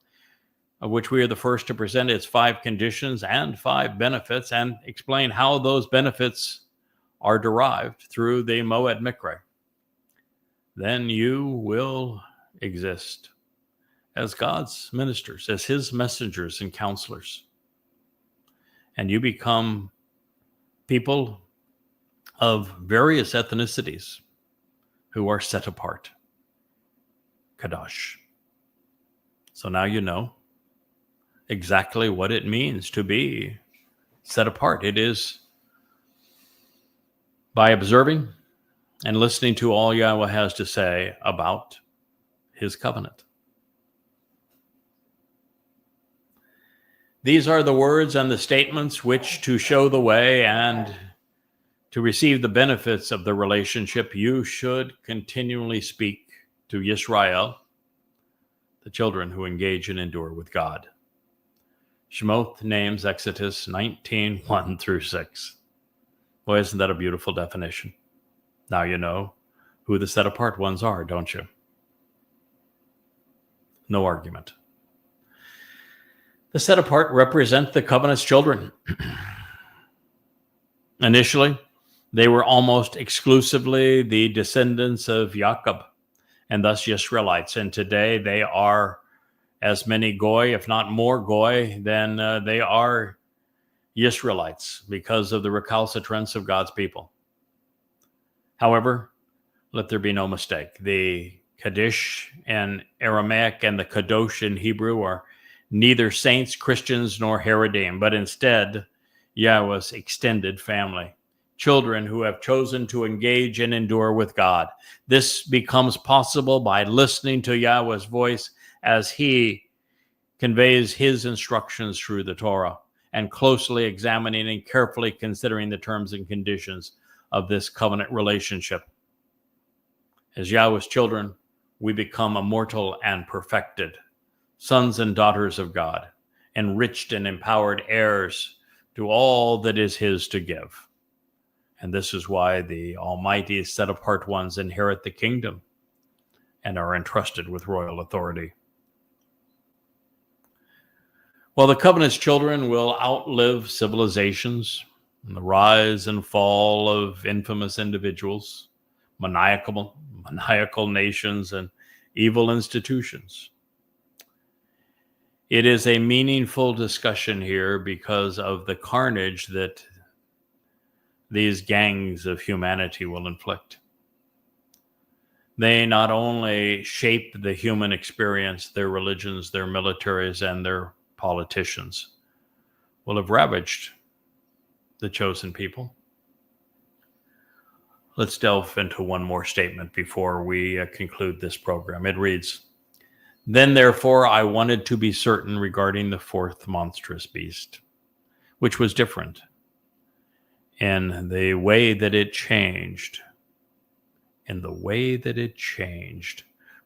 of which we are the first to present its 5 conditions and 5 benefits, and explain how those benefits are derived through the Moed Mikre, then you will exist as God's ministers, as his messengers and counselors. And you become people of various ethnicities who are set apart, Kadosh. So now you know exactly what it means to be set apart. It is by observing and listening to all Yahweh has to say about his covenant. These are the words and the statements which, to show the way and to receive the benefits of the relationship, you should continually speak to Yisrael, the children who engage and endure with God. Shemot names Exodus 19:1 through 6. Boy, isn't that a beautiful definition? Now you know who the set-apart ones are, don't you? No argument. The set-apart represent the covenant's children. Initially, they were almost exclusively the descendants of Jacob, and thus Israelites. And today they are as many Goy, if not more Goy, than they are Israelites because of the recalcitrance of God's people. However, let there be no mistake. The Kaddish in Aramaic and the Kadosh in Hebrew are neither saints, Christians, nor Haredim, but instead Yahweh's extended family. Children who have chosen to engage and endure with God. This becomes possible by listening to Yahweh's voice as he conveys his instructions through the Torah, and closely examining and carefully considering the terms and conditions of this covenant relationship. As Yahweh's children, we become immortal and perfected, sons and daughters of God, enriched and empowered heirs to all that is his to give. And this is why the Almighty set-apart ones inherit the kingdom and are entrusted with royal authority. While the covenant's children will outlive civilizations and the rise and fall of infamous individuals, maniacal nations, and evil institutions, it is a meaningful discussion here because of the carnage that these gangs of humanity will inflict. They not only shape the human experience, their religions, their militaries, and their politicians will have ravaged the chosen people. Let's delve into one more statement before we conclude this program. It reads, "Then therefore I wanted to be certain regarding the fourth monstrous beast, which was different in the way that it changed,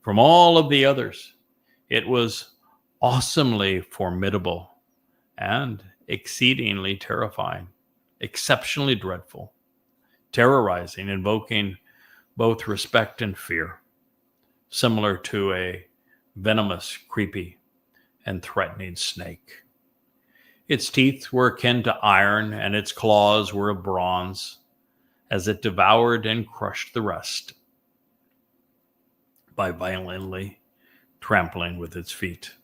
from all of the others. It was awesomely formidable and exceedingly terrifying, exceptionally dreadful, terrorizing, invoking both respect and fear, similar to a venomous, creepy, and threatening snake. Its teeth were akin to iron, and its claws were of bronze, as it devoured and crushed the rest by violently trampling with its feet."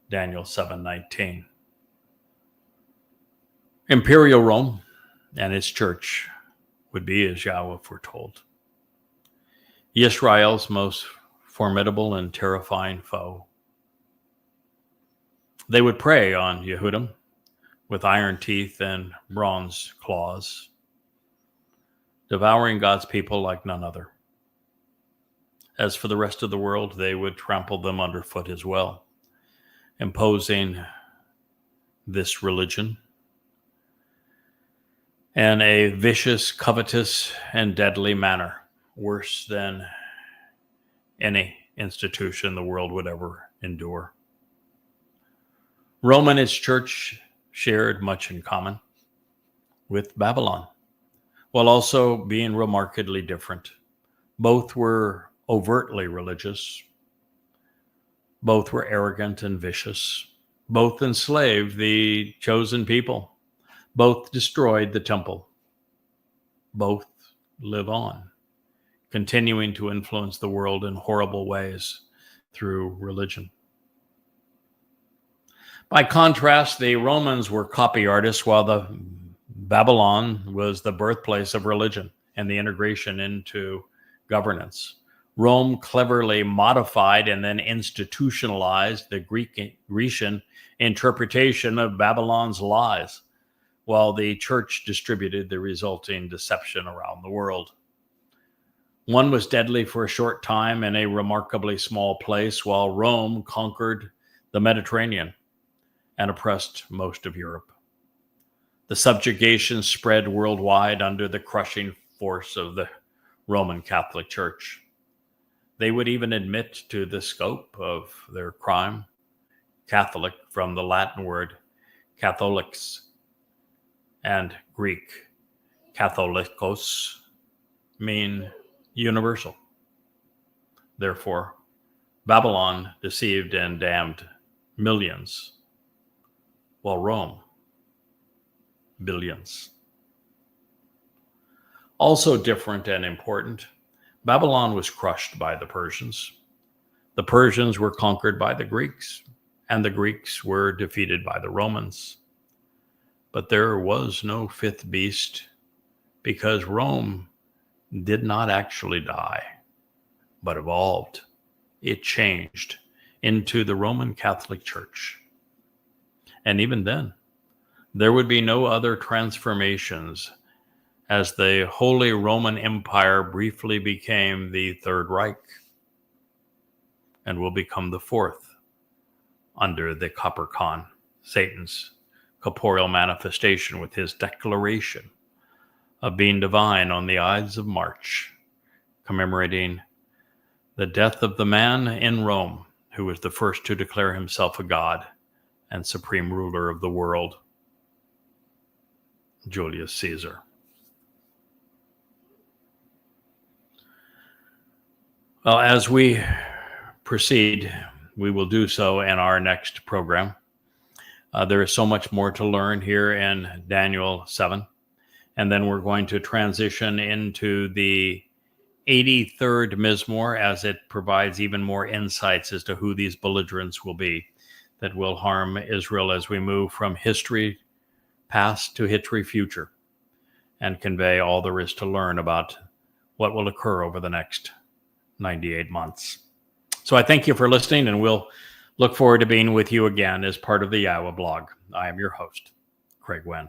Daniel 7:19. Imperial Rome and its church would be as Yahweh foretold. Israel's most formidable and terrifying foe. They would prey on Yehudim with iron teeth and bronze claws, devouring God's people like none other. As for the rest of the world, they would trample them underfoot as well, imposing this religion in a vicious, covetous, and deadly manner, worse than any institution the world would ever endure. Rome and its church shared much in common with Babylon, while also being remarkably different. Both were overtly religious. Both were arrogant and vicious. Both enslaved the chosen people. Both destroyed the temple. Both live on, continuing to influence the world in horrible ways through religion. By contrast, the Romans were copy artists, while the Babylon was the birthplace of religion and the integration into governance. Rome cleverly modified and then institutionalized the Grecian interpretation of Babylon's lies, while the church distributed the resulting deception around the world. One was deadly for a short time in a remarkably small place, while Rome conquered the Mediterranean and oppressed most of Europe. The subjugation spread worldwide under the crushing force of the Roman Catholic Church. They would even admit to the scope of their crime. Catholic, from the Latin word Catholics, and Greek Katholikos, mean universal. Therefore, Babylon deceived and damned millions, while Rome, billions. Also different and important, Babylon was crushed by the Persians. The Persians were conquered by the Greeks, and the Greeks were defeated by the Romans. But there was no fifth beast, because Rome did not actually die, but evolved. It changed into the Roman Catholic Church. And even then, there would be no other transformations, as the Holy Roman Empire briefly became the Third Reich and will become the fourth under the Copper Khan, Satan's corporeal manifestation, with his declaration of being divine on the Ides of March, commemorating the death of the man in Rome who was the first to declare himself a god and supreme ruler of the world, Julius Caesar. Well, as we proceed, we will do so in our next program. There is so much more to learn here in Daniel 7. And then we're going to transition into the 83rd Mizmor, as it provides even more insights as to who these belligerents will be that will harm Israel as we move from history past to history future, and convey all there is to learn about what will occur over the next 98 months. So I thank you for listening, and we'll look forward to being with you again as part of the YAHOWAH blog. I am your host, Craig Winn.